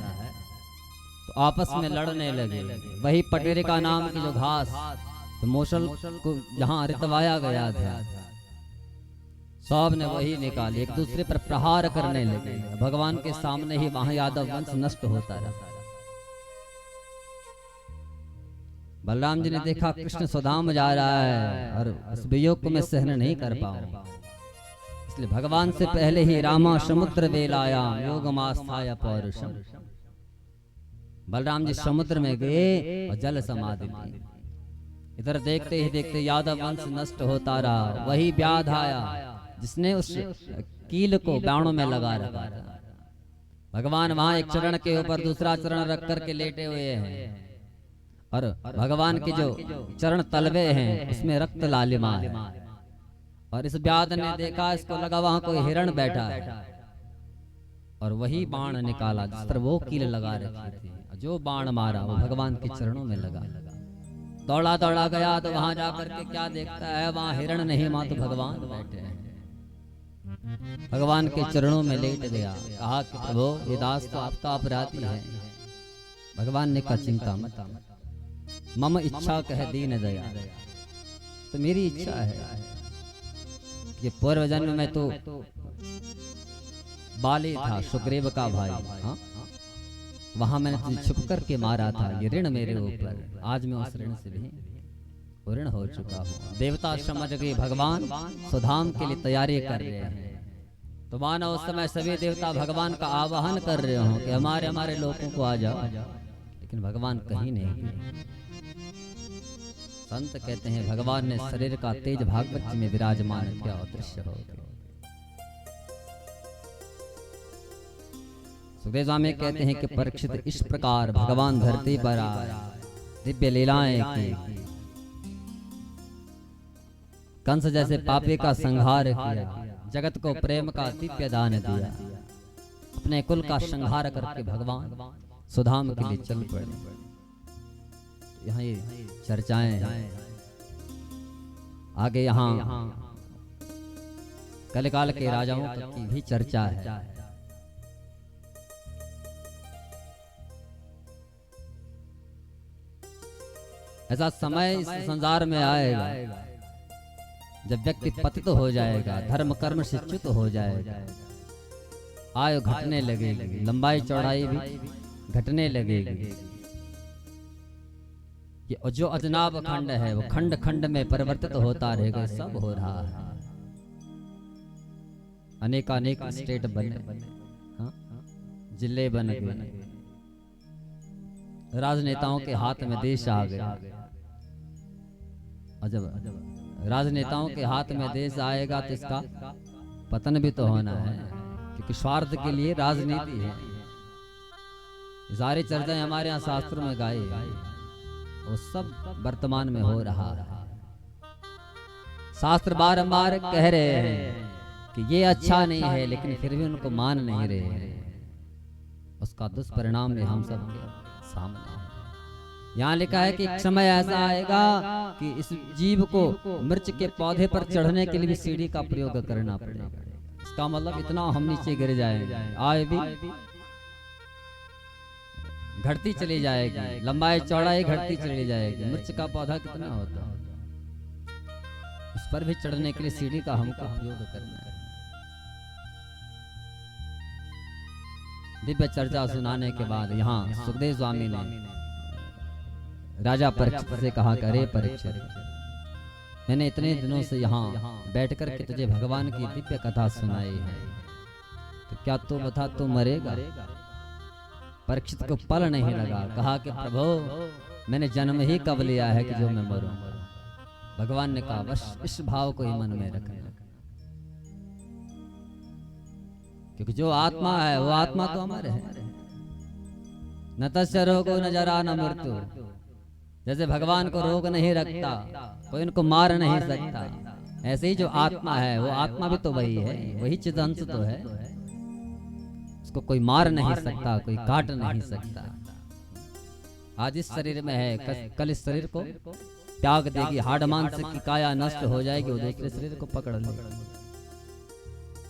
तो आपस में लड़ने लगे। वही पटेरे का नाम की जो घास, तो मोसल को जहां रितवाया गया था, सब ने वही निकाली, एक दूसरे पर प्रहार करने लगे। भगवान के सामने ही वहां यादव वंश नष्ट होता रहा। बलराम जी ने देखा कृष्ण स्वधाम जा रहा है और उस वियोग को मैं सहन नहीं कर पाऊंगा, इसलिए भगवान से पहले ही रामा समुद्र वेलाया योगमास्थाय पौरुषम। बलराम जी समुद्र में गए और जल समाधि ली। इधर देखते ही देखते यादव वंश नष्ट होता रहा। वही व्याध आया जिसने उस कील को बाणों में लगा रखा था। भगवान वहां एक चरण के ऊपर दूसरा चरण रख करके लेटे हुए हैं, और भगवान के जो चरण तलवे हैं उसमें रक्त लालिमा है। और इस व्याध ने देखा, इसको लगा वहां कोई हिरण बैठा है, और वही बाण निकाला जिस पर वो कील लगा रखी थी। जो बाण मारा वो भगवान के चरणों में लगा। दौड़ा दौड़ा गया तो वहां जाकर के क्या देखता है, वहां हिरण नहीं, मां तो भगवान बैठे हैं। भगवान के चरणों में लेट गया, कहा कि प्रभु ये दास तो आपका अपराधी है। भगवान ने कहा चिंता मत, मम इच्छा कह दीन दया। तो मेरी इच्छा है कि पूर्व जन्म में तो बाली था, सुग्रीव का भाई, हाँ? वहां मैंने तुझे छुप करके मारा था, ये ऋण मेरे ऊपर, आज मैं उस ऋण से भी ऋण हो चुका हूँ। देवता समझ गए भगवान स्वधाम के लिए तैयारी कर रहे हैं। तो मानो उस समय सभी देवता भगवान का आवाहन कर रहे हो कि हमारे हमारे लोगों को आ जाओ, लेकिन भगवान कहीं नहीं। संत कहते हैं भगवान ने शरीर का तेज भागवत में विराजमान किया और दृश्य हो गए। सुखदेव स्वामी कहते हैं कि परीक्षित इस प्रकार भगवान धरती पर आए, दिव्य लीलाएं की, कंस जैसे पापी का संहार किया, जगत को प्रेम का दिव्य दान दिया, अपने कुल का संहार करके भगवान सुधाम के लिए चल पड़े। यहाँ ये चर्चाएं आगे, यहाँ कलिकाल के राजाओं की भी चर्चा है। ऐसा समय इस संसार में आएगा जब व्यक्ति पतित हो जाएगा, धर्म कर्म से च्युत हो जाएगा, आयु घटने लगेगी, लंबाई चौड़ाई भी घटने लगेगी। ये जो अजनाब खंड है वो खंड खंड में परिवर्तित होता रहेगा। सब हो रहा है, अनेकानेक स्टेट बने, हाँ? जिले बन गए, राजनेताओं के हाथ में देश आ गया। और जब राजनेताओं के हाथ में देश आएगा तो इसका पतन भी तो होना है, क्योंकि स्वार्थ के लिए राजनीति है। सारी चर्चाएं हमारे यहाँ शास्त्रों में गाई है, वो सब वर्तमान में हो रहा है। शास्त्र बारंबार कह रहे हैं कि ये अच्छा नहीं है, लेकिन फिर भी उनको मान नहीं रहे हैं। उसका दुष्परिणाम भी हम सब के सामने है। यहाँ लिखा है कि एक समय ऐसा आएगा कि इस जीव को मिर्च के पौधे पर चढ़ने के लिए भी सीढ़ी का प्रयोग करना पड़ेगा। इसका मतलब इतना हम नीचे गिर जाएंगे, आए भी घटती चली जाएगी, लंबाई चौड़ाई घटती चली जाएगी। मिर्च का पौधा कितना होता है, उस पर भी चढ़ने के लिए सीढ़ी का हमको प्रयोग करना है। दिव्य चर्चा सुनाने के बाद यहाँ सुखदेव स्वामी ने राजा परीक्षित से कहा, अरे परीक्षित, मैंने इतने दिनों से यहाँ बैठ कर के तुझे भगवान की दिव्य कथा सुनाई है, तो क्या तू बता तू मरेगा? परीक्षित को पल नहीं लगा, कहा कि प्रभु मैंने जन्म ही कब लिया है कि जो मैं मरूं। भगवान ने कहा बस इस भाव को ही मन में रखना, क्योंकि जो आत्मा है वो आत्मा तो अमर है। न तस्य रोगो न जरा न मृत्यु। जैसे भगवान को रोग नहीं रखता, कोई इनको मार नहीं सकता, ऐसे ही जो आत्मा है वो आत्मा भी तो वही है, वही चिदंश तो है। उसको कोई मार नहीं सकता, कोई काट नहीं सकता। आज इस शरीर में है, कल इस शरीर को त्याग देगी, हाड़ मांस की काया नष्ट हो जाएगी, वो दूसरे शरीर को पकड़ लेगी।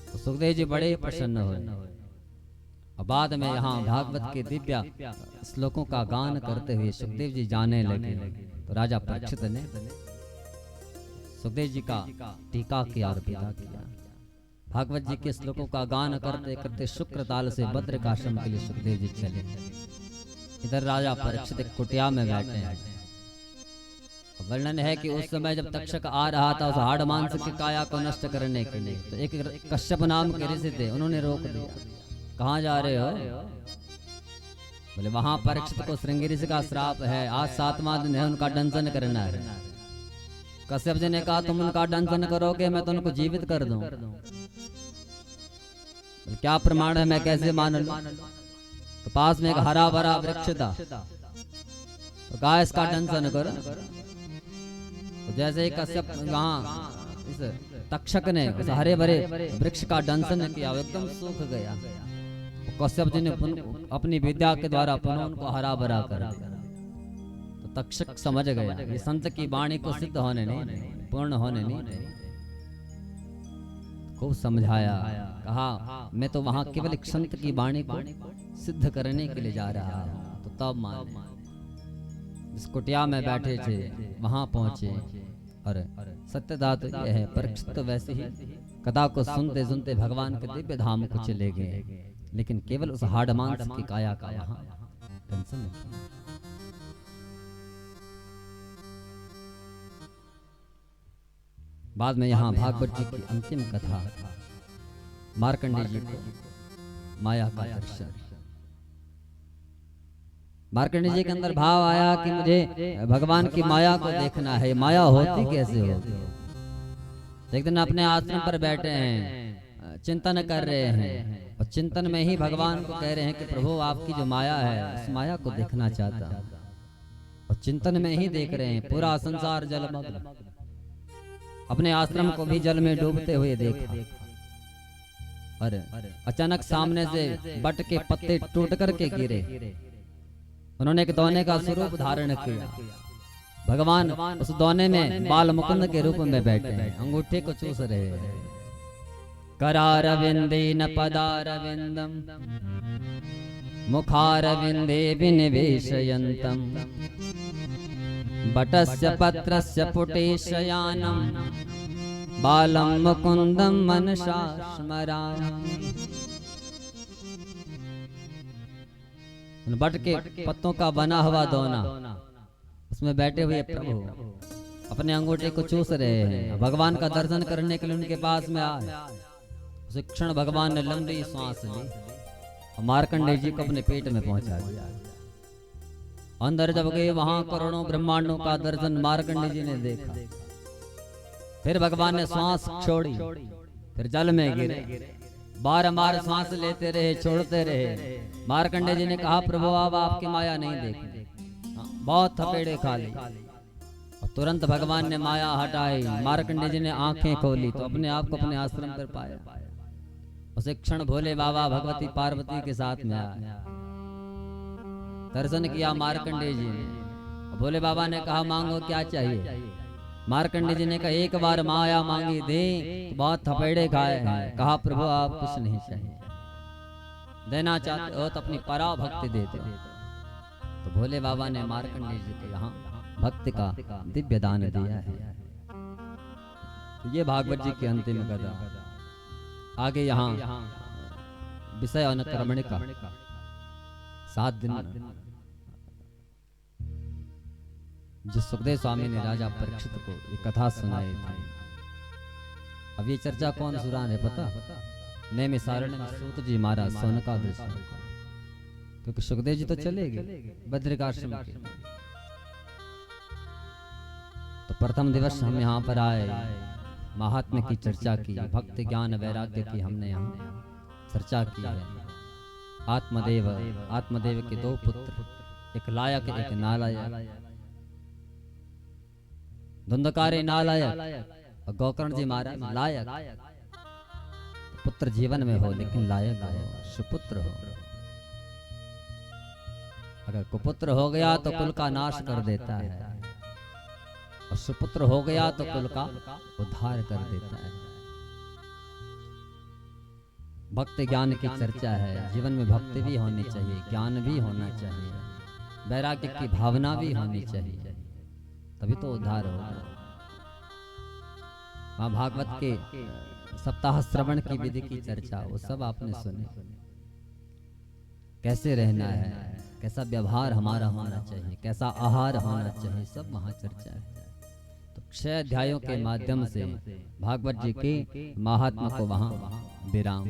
तो सुखदेव जी बड़े प्रसन्न हुए। और बाद में यहाँ भागवत के दिव्य श्लोकों का गान करते हुए सुखदेव जी जाने लगे। तो राजा परीक्षित ने सुखदेव जी का टीका किया और विदा किया। भागवत जी के श्लोकों का गान करते करते शुक्र ताल से बद्रिकाश्रम के लिए सुखदेव जी चले। इधर राजा परीक्षित कुटिया में बैठे हैं। वर्णन है कि उस समय जब तक्षक आ रहा था उस हाड़ मांस की काया को नष्ट करने के लिए, तो एक कश्यप नाम के ऋषि थे, उन्होंने रोक दिया। कहाँ जा रहे हो? बोले वहां परीक्षित को श्रृंगी ऋषि का श्राप है, आज 7वां दिन है, उनका दंशन करना है। कश्यप जी ने कहा तुम उनका दंशन करोगे, मैं तो उनको जीवित कर दूं। क्या प्रमाण है, मैं कैसे मान लूं? तो पास में एक हरा भरा वृक्ष था, तो कहा इसका दंशन करो। तो जैसे ही कश्यप वहां इस तक्षक ने उस हरे भरे वृक्ष का दंशन किया, वो एकदम सूख गया। कश्यप जी ने अपनी विद्या के द्वारा पुनः उनको हरा भरा कर दिया। तो तक्षक समझ गया ये संत की वाणी को सिद्ध होने नहीं, पूर्ण होने नहीं। खूब समझाया, कहा मैं तो वहां केवल एक संत की वाणी को सिद्ध करने के लिए जा रहा हूं। तो तब मान जिस कुटिया में बैठे थे वहां पहुंचे। और सत्य धातु यह है, परीक्षित तो वैसे ही कथा को सुनते सुनते भगवान के दिव्य धाम को चले गए, लेकिन केवल उस हाड़ मांस की काया का वहां टेंशन नहीं। बाद में यहाँ भागवत जी की अंतिम कथा, मार्कंडेय जी को माया का दर्शन। मार्कंडेय जी के अंदर भाव आया कि मुझे भगवान की माया को देखना है, माया होती कैसे होती। एक दिन अपने आश्रम पर बैठे हैं, चिंतन कर रहे हैं, और चिंतन में ही भगवान को कह रहे हैं कि प्रभु आपकी जो माया है उस माया को देखना चाहता हूं। और चिंतन में ही देख रहे हैं, पूरा संसार जलमग्न, अपने आश्रम को भी जल में डूबते हुए देखा। और अचानक सामने से बट के पत्ते टूट करके गिरे, उन्होंने एक दोने का स्वरूप धारण किया। भगवान उस दोने में बाल मुकुंद के रूप में बैठे हैं, अंगूठे को चूस रहे हैं। करारविंदेन पदारविंदम मुखारविंदे विनिवेशयन्तम बटस्य पत्रस्य पुटेशयानम बालम मुकुंदम मनसा स्मरामि। बट के पत्तों का बना हुआ दोना, उसमें बैठे हुए प्रभु अपने अंगूठे को चूस रहे हैं। भगवान का दर्शन करने के लिए उनके पास में आए। उस क्षण भगवान ने लंबी सांस ली और मार्कंडेय जी को अपने पेट में पहुंचा दिया। अंदर जब गए वहां करोड़ों ब्रह्मांडों का दर्शन मार्कंडेय जी ने देखा। फिर भगवान ने श्वास छोड़ी, फिर जल में गिरे, बारंबार श्वास लेते रहे, छोड़ते रहे। मार्कंडेय जी ने कहा प्रभु अब आपकी माया नहीं देखी, बहुत थपेड़े खा ली। और तुरंत भगवान ने माया हटाई, मार्कंडेय जी ने आंखें खोली तो अपने आप को अपने आश्रम पर पाया। उसे क्षण भोले बाबा भगवती पार्वती के साथ में आया, दर्शन किया मार्कंडेय जी ने। भोले बाबा ने कहा मांगो क्या चाहिए। मार्कंडेय जी ने कहा एक बार माया मांगी दे तो बहुत थपेड़े खाए हैं। कहा प्रभु आप कुछ नहीं चाहिए, देना चाहते हो तो अपनी परा भक्ति दे दो। तो भोले बाबा ने मार्कंडेय जी को यहाँ भक्ति का दिव्य दान दिया है। तो ये भागवत जी की अंतिम कथा। आगे यहाँ विषय अनुक्रमणिका 7 दिन जो सुखदेव स्वामी ने राजा परीक्षित को ये कथा सुनाई थी। अब ये चर्चा कौन सुना है पता? नैमिषारण्य में सूत जी महाराज सौनकादिक, क्योंकि सुखदेव जी तो चले गए बद्रिकाश्रम के। तो प्रथम दिवस हम यहाँ पर आए, महात्म्य की चर्चा की, भक्ति ज्ञान वैराग्य की हमने यहाँ चर्चा की है। आत्मदेव के 2 पुत्र, एक लायक एक नालायक। धुंधकारी नालायक और गोकर्ण जी महाराज लायक। पुत्र जीवन में हो लेकिन लायक हो, सुपुत्र हो। अगर कुपुत्र हो गया तो कुल का नाश कर देता है, और सुपुत्र हो गया तो कुल का उद्धार कर देता है। भक्ति ज्ञान की चर्चा है। जीवन में भक्ति भी होनी चाहिए, ज्ञान भी होना चाहिए, वैराग्य की भावना भी होनी चाहिए, तभी तो उद्धार होगा। वहां भागवत के सप्ताह श्रवण की विधि की चर्चा, वो सब आपने सुने। कैसे रहना है, कैसा व्यवहार हमारा होना चाहिए, कैसा आहार होना चाहिए, सब वहां चर्चा है। तो 6 अध्यायों के माध्यम से भागवत जी के महात्मा को वहां विराम।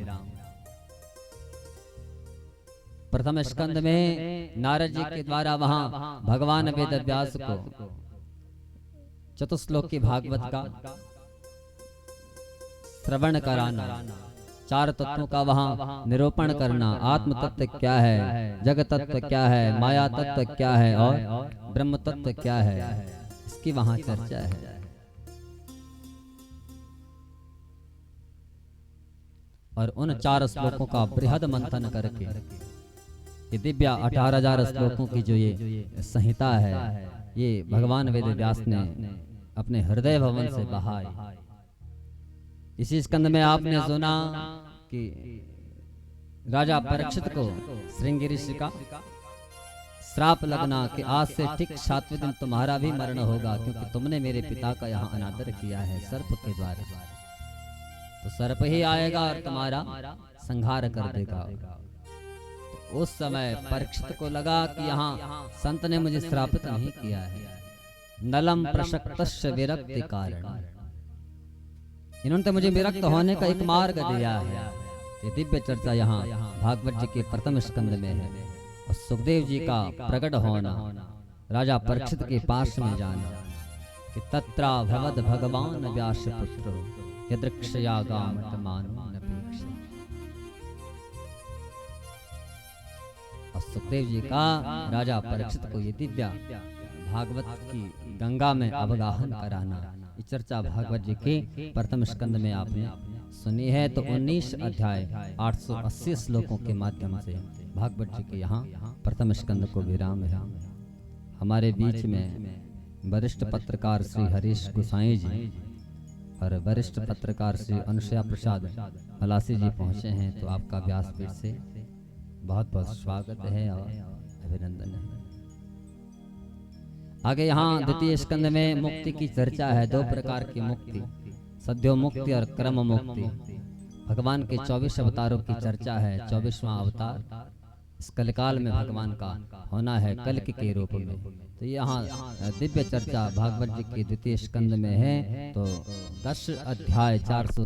प्रथम स्कंद में नारद जी के द्वारा वहां भगवान वेद व्यास को चतुश्लोकी भागवत का श्रवण कराना, 4 तत्वों का वहां निरूपण करना। आत्म तत्व क्या है, जगत तत्व क्या है, माया तत्व क्या है और ब्रह्म तत्व क्या है, इसकी वहां चर्चा है। और उन 4 श्लोकों का बृहद मंथन करके ये दिव्य 18,000 श्लोकों की जो ये संहिता है, ये भगवान वेद व्यास ने अपने हृदय भवन से बहाई। इसी स्कंद में आपने सुना कि राजा परीक्षित को श्रृंगी ऋषि का श्राप लगना कि आज से ठीक 7वें दिन तुम्हारा भी मरण होगा, क्योंकि तुमने मेरे पिता का यहाँ अनादर किया है सर्प के द्वारा। तो सर्प ही आएगा और तुम्हारा संहार कर देगा। तो उस समय परीक्षित को लगा कि यहाँ संत ने मुझे श्रापित नहीं किया है, नलम प्रशक्तस्य विरक्ति कारण, इन्होंने तो मुझे विरक्त होने का एक मार्ग दिया है। ये दिव्य चर्चा यहाँ भागवत जी के प्रथम स्कंद में है। और सुखदेव जी का प्रकट होना, राजा परीक्षित के पास में जाना कि तत्रा भवद भगवान व्यास पुत्रो यदृक्षया गामतमानो नपेक्ष। और सुखदेव जी का राजा परीक्षित को ये दिव्य भागवत की गंगा में अवगाहन कराना, ये चर्चा भागवत जी के प्रथम स्कंद में आपने सुनी है। तो 19 अध्याय 880 श्लोकों के माध्यम से भागवत जी के यहाँ प्रथम स्कंद को विराम है। हमारे बीच में वरिष्ठ पत्रकार श्री हरीश गोसाई जी और वरिष्ठ पत्रकार श्री अनुसया प्रसाद हलासी जी पहुँचे हैं। तो आपका व्यासपीठ से बहुत बहुत स्वागत है और अभिनंदन है। आगे यहाँ द्वितीय स्कंद में मुक्ति की चर्चा है। 2 प्रकार की मुक्ति, सद्यो मुक्ति और क्रम मुक्ति। भगवान के 24 अवतारों की चर्चा है। 24वां अवतार इस कलिकाल में भगवान का होना है, कल्कि के रूप में। तो यहाँ दिव्य चर्चा भागवत जी के द्वितीय स्कंद में है। तो 10 अध्याय 400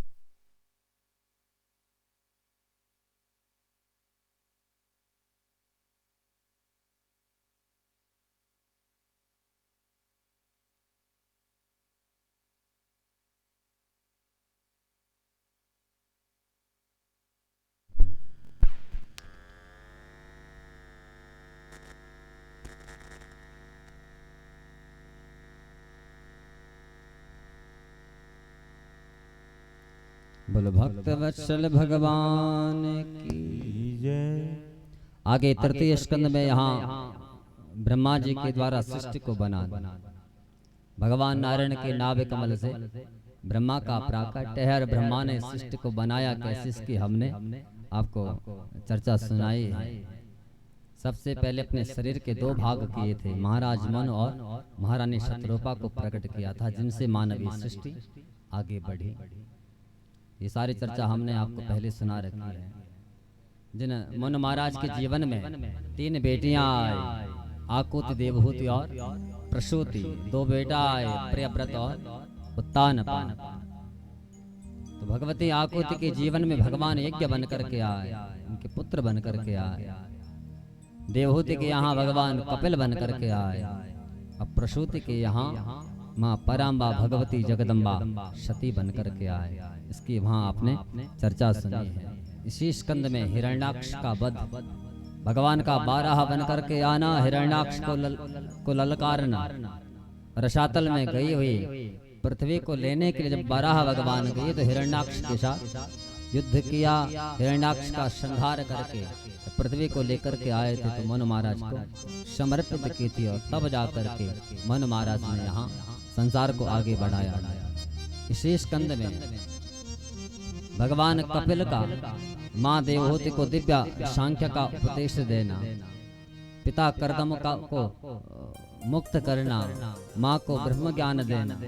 बोलो भक्त वत्सल भगवान की जय। आगे तृतीय स्कंद में यहाँ ब्रह्मा जी के द्वारा सृष्टि को बना भगवान नारायण के नाभि कमल से ब्रह्मा का प्राकट्य है और ब्रह्मा ने सृष्टि को बनाया कैसे, इसकी हमने आपको चर्चा सुनाई है। सबसे पहले अपने शरीर के दो भाग किए थे, महाराज मनु और महारानी शतरूपा को प्रकट किया था, जिनसे मानवीय सृष्टि आगे बढ़ी। ये सारी चर्चा हमने आपको पहले सुना रखी है। जिन मनु महाराज के जीवन में 3 बेटियां आए, आकुति, देवहूति और प्रसूति। 2 बेटा आए, प्रियव्रत और उत्तानपान। तो भगवती आकुति के जीवन में भगवान यज्ञ बन करके आए, उनके पुत्र बन करके आए। देवहूति के यहाँ भगवान कपिल बन करके आए। अब प्रसूति के यहाँ माँ पराम्बा भगवती जगदम्बा सती बन करके आए। इसकी वहाँ आपने चर्चा सुनी है। इसी स्कंद में हिरण्याक्ष का वध, भगवान का 12 बन करके आना, हिरण्याक्ष को ललकारना। रसातल में गई हुई पृथ्वी को लेने के लिए जब 12 भगवान गए तो हिरण्याक्ष के साथ युद्ध किया। हिरण्याक्ष का संहार करके पृथ्वी को लेकर के आए थे, तो मनु महाराज को समर्पित की थी। और तब जाकर के मनु महाराज ने यहाँ संसार को आगे बढ़ाया। इसी स्कंद में भगवान कपिल का माँ देवहूति को दिव्य सांख्य का उपदेश देना, पिता कर्दम को मुक्त करना, माँ को ब्रह्म ज्ञान देना,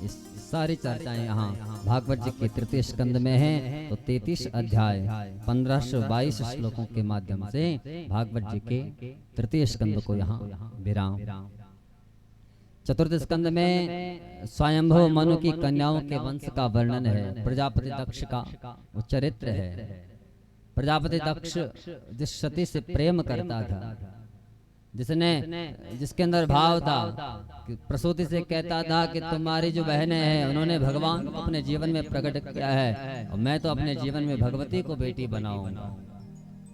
इस सारी चर्चाएं यहाँ भागवत जी के तृतीय स्कंद में हैं। तो 33 अध्याय 1522 श्लोकों के माध्यम से भागवत जी के तृतीय स्कंद को यहाँ विराम। चतुर्थ स्कंद में स्वयंभव मनु की कन्याओं के वंश का वर्णन है। प्रजापति दक्ष का वो चरित्र है। प्रजापति दक्ष जिस सती से प्रेम करता था, जिसके अंदर भाव था कि प्रसूति से कहता था कि तुम्हारी जो बहनें हैं उन्होंने भगवान को अपने जीवन में प्रकट किया है और मैं तो अपने जीवन में भगवती को बेटी बनाऊंगा।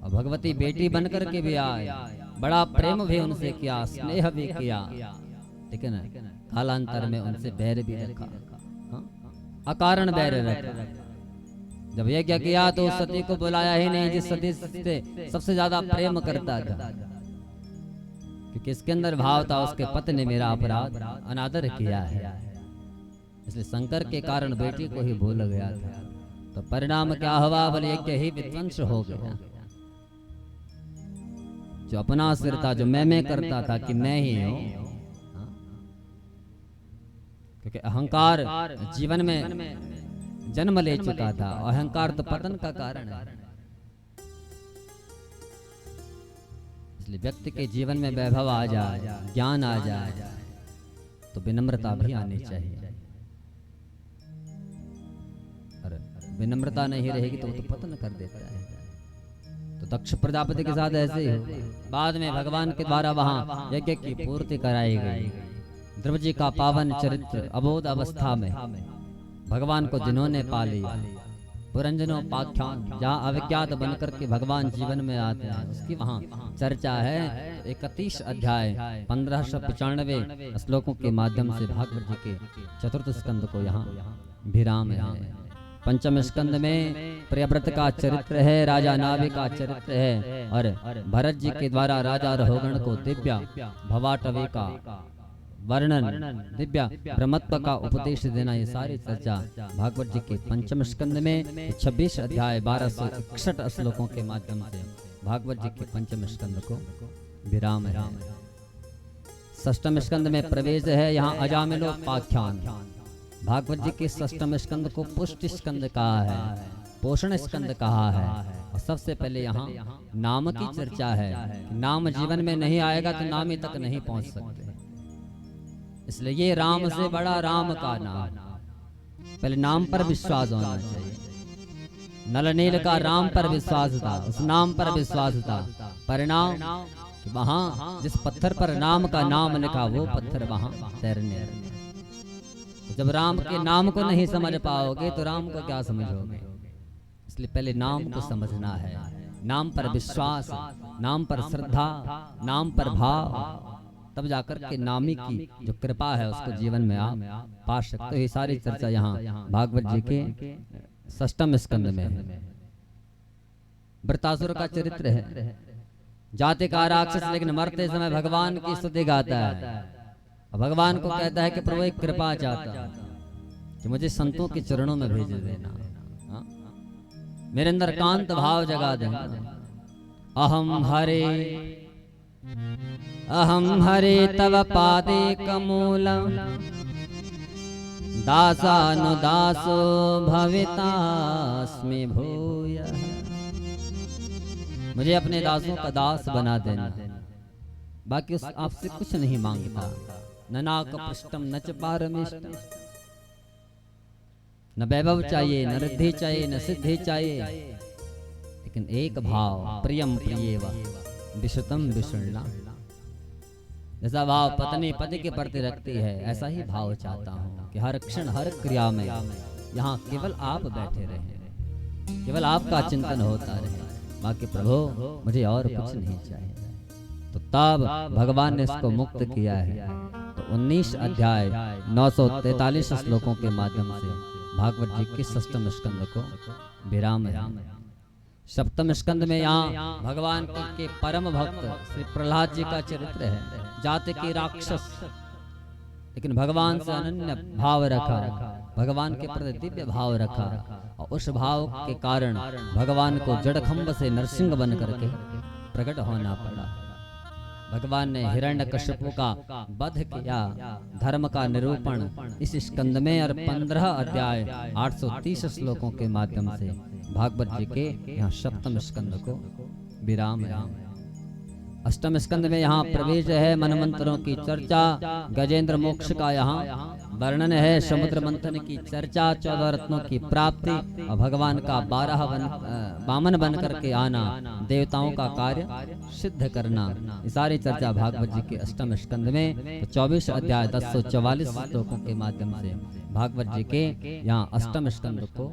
और भगवती बेटी बनकर के भी आए, बड़ा प्रेम भी उनसे किया, स्नेह भी किया, ठीक है ना। कालांतर में उनसे बैर भी रखा, अकारण बैर रखा। जब यज्ञ किया तो उस सती को बुलाया ही नहीं जिस सती से सबसे ज्यादा प्रेम करता था, क्योंकि इसके अंदर भाव था उसके पति ने मेरा अपराध अनादर किया है, इसलिए शंकर के कारण बेटी को ही भूल गया था। तो परिणाम क्या हुआ, बोले यज्ञ ही विध्वंस हो गया। जो अपना सिर था, जो मैं करता था कि मैं ही हूं, क्योंकि अहंकार जीवन में जन्म ले चुका था। अहंकार तो पतन का कारण है। इसलिए व्यक्ति के जीवन में वैभव आ जाए, ज्ञान आ जाए, तो विनम्रता भी आनी चाहिए। अरे विनम्रता नहीं रहेगी तो वो तो पतन कर देता है। तो दक्ष प्रजापति के साथ ऐसे ही हुआ। बाद में भगवान के द्वारा वहां यज्ञ की पूर्ति कराई गई। ध्रुव जी का पावन चरित्र अबोध अवस्था में भगवान को जिन्होंने पा लिया, पुरंजनो पाख्यान, जहाँ अविज्ञात बनकर के भगवान जीवन में आते हैं, उसकी वहाँ चर्चा है। 31 अध्याय 1595 श्लोकों के माध्यम से भागवत जी के चतुर्थ स्कंद को यहाँ विराम है। पंचम स्कंद में प्रियव्रत का चरित्र है, राजा नाभि का चरित्र है, और भरत जी के द्वारा राजा रहोगण को दिव्य भवाटवी का वर्णन, दिव्य ब्रह्मत्व का उपदेश देना, ये सारी चर्चा भागवत जी के पंचम स्कंद में 26 अध्याय 1261 श्लोकों के माध्यम से भागवत जी के पंचम स्कंद को विराम है। षष्टम स्कंद में प्रवेश है, यहाँ अजामिलोपाख्यान। भागवत जी के षष्टम स्कंद को पुष्टि स्कंद कहा है, पोषण स्कंद कहा है। और सबसे पहले यहाँ नाम की चर्चा है। नाम जीवन में नहीं आएगा तो नामी तक नहीं पहुंच सकते। इसलिए ये राम से बड़ा राम का नाम, पहले नाम पर विश्वास होना चाहिए। नल नील का राम पर विश्वास था, उस नाम पर विश्वास था। परिणाम वहां जिस पत्थर पर नाम का नाम लिखा वो पत्थर वहां तैरने। तो जब राम के नाम को नहीं समझ पाओगे तो राम को क्या समझोगे। इसलिए पहले नाम को समझना है, नाम पर विश्वास, नाम पर श्रद्धा, नाम पर भाव, तब जाकर के नामी की जो कृपा है उसको जीवन में आप पा सकते हो। ये सारी चर्चा यहाँ भागवत जी के षष्ठम स्कंद में है। वृतासुर का चरित्र है, जाति का राक्षस, लेकिन मरते समय भगवान की स्तुति गाता है। भगवान को कहता है कि प्रभु एक कृपा चाहता कि मुझे संतों के चरणों में भेज देना, मेरे अंदर कांत भाव जगा देना। अहम हरे तव पादे कमूलम दासानुदासो भवितास्मि भूयः। मुझे अपने दासों का दास बना देना, बाकी उस आपसे कुछ नहीं मांगता। न नाक पृष्ठम न च पारमेष्टम, न वैभव चाहिए, न रिद्धि चाहिए, न सिद्धि चाहिए, लेकिन एक भाव, प्रियम प्रियेव विश्रुतम विशृणा। जैसा भाव पत्नी पति के प्रति रखती है, ऐसा ही भाव चाहता हूँ कि हर क्षण हर क्रिया में यहाँ केवल आप बैठे रहे, केवल आपका चिंतन होता रहे, बाकी प्रभु मुझे और कुछ नहीं चाहिए। तो तब भगवान ने इसको मुक्त किया है। तो 19 अध्याय 943 श्लोकों के माध्यम से भागवत जी के षष्ठम स्कंद को विराम है। सप्तम स्कंद में यहाँ भगवान के परम भक्त श्री प्रहलाद जी का चरित्र है। जाति के राक्षस, लेकिन भगवान से अनन्य भाव रखा, भगवान के प्रति दिव्य भाव रखा, और उस भाव के कारण भगवान को जड़खंभ से नरसिंह बन करके प्रकट होना पड़ा। भगवान ने हिरण्यकश्यप का वध किया, धर्म का निरूपण इस स्कंद में, और 15 अध्याय 830 श्लोकों के माध्यम से भागवत जी के यहाँ सप्तम स्कंद को विराम है। अष्टम स्कंद में यहाँ प्रवेश है, मनमंत्रों की चर्चा, गजेंद्र मोक्ष का यहाँ वर्णन है, समुद्र मंथन की चर्चा, 14 रत्नों की प्राप्ति, और भगवान का 12 वामन बन करके आना, देवताओं का कार्य सिद्ध करना, ये सारी चर्चा भागवत जी के अष्टम स्कंद में। तो 24 अध्याय 1044 श्लोकों के माध्यम से भागवत जी के यहाँ अष्टम स्कंद को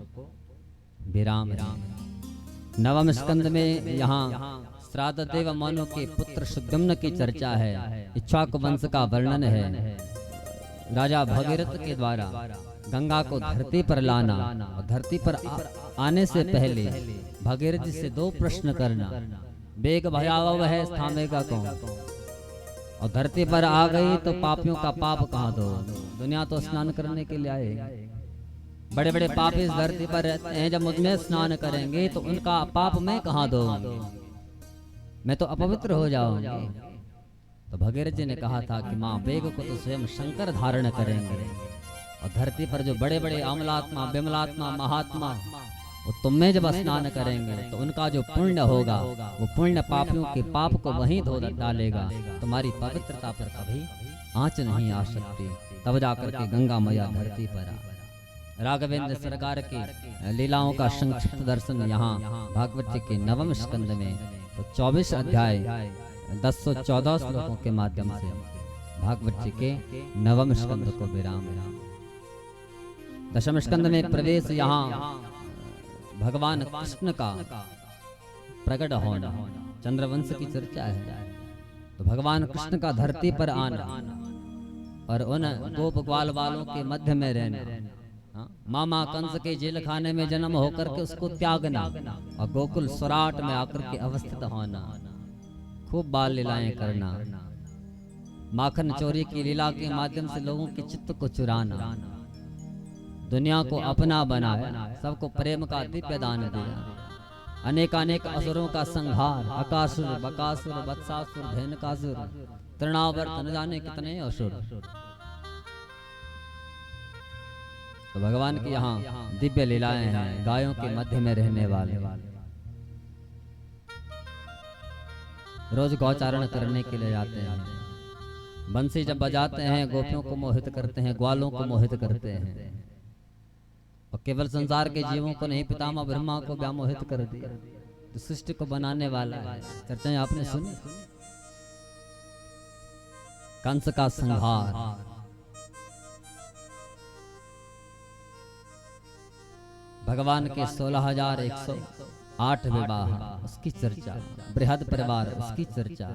विराम है। नवम स्कंद में यहाँ श्राद्ध देव मनु के पुत्र सुद्युम्न की चर्चा है, इक्ष्वाकु वंश का वर्णन है। राजा भगीरथ के द्वारा गंगा को धरती पर लाना, और धरती पर आने से पहले भगीरथ जी से 2 प्रश्न करना, वेग भयावह है, स्थामेगा कौन, और धरती पर आ गई तो पापियों का पाप कहाँ दो। दुनिया तो स्नान करने के लिए आए, बड़े बड़े पापी इस धरती पर रहते हैं, जब मुझमें स्नान करेंगे तो उनका पाप मैं कहाँ दूंगी, मैं तो अपवित्र हो जाऊंगी। तो भगीरथ जी ने कहा था कि माँ वेग को तो स्वयं शंकर धारण करेंगे, और धरती पर जो बड़े बड़े अमलात्मा, विमलात्मा, महात्मा, वो तुम में जब स्नान करेंगे तो उनका जो पुण्य होगा, वो पुण्य पापियों के पाप को वहीं धो डालेगा, तुम्हारी पवित्रता पर कभी आंच नहीं आ सकती। तब जाकर के गंगा मैया धरती पर आ। राघवेंद्र सरकार की लीलाओं का संक्षिप्त दर्शन यहाँ भागवत जी के नवम स्कंद में, तो 24 अध्याय 1014 श्लोकों के माध्यम से भागवत जी के नवम स्कंद को विराम। दशम स्कंद में प्रवेश यहाँ भगवान कृष्ण का प्रकट होना, चंद्रवंश की चर्चा है। तो भगवान कृष्ण का धरती पर आना और उन गोप ग्वाल वालों के मध्य में रहना, मामा कंस के जेल खाने में जन्म होकर के उसको त्यागना, और गोकुल स्वराट में आकर के अवस्थित होना, खूब बाल लीलाएं करना, माखन चोरी की लीला के माध्यम से लोगों के चित्त को चुराना, दुनिया को अपना बनाया, सबको प्रेम का दिव्य दान दिया, अनेकानेक असुरों का संहार, अकासुर, बकासुर, वत्सासुर, धेनुकासुर, तृणावर्त, न जाने कितने असुर। तो भगवान की यहाँ दिव्य लीलाएं हैं, गायों के मध्य में रहने वाले, रोज गौचारण करने के लिए जाते हैं, बंसी जब बजाते हैं गोपियों को मोहित करते हैं, ग्वालों को मोहित करते हैं, और केवल संसार के जीवों को नहीं, पितामह ब्रह्मा को व्यामोहित कर दिया। तो सृष्टि को बनाने वाला है। चर्चाएं आपने सुनी, कंस का संहार, भगवान के 16,108 विवाह, उसकी चर्चा, बृहद परिवार, उसकी चर्चा,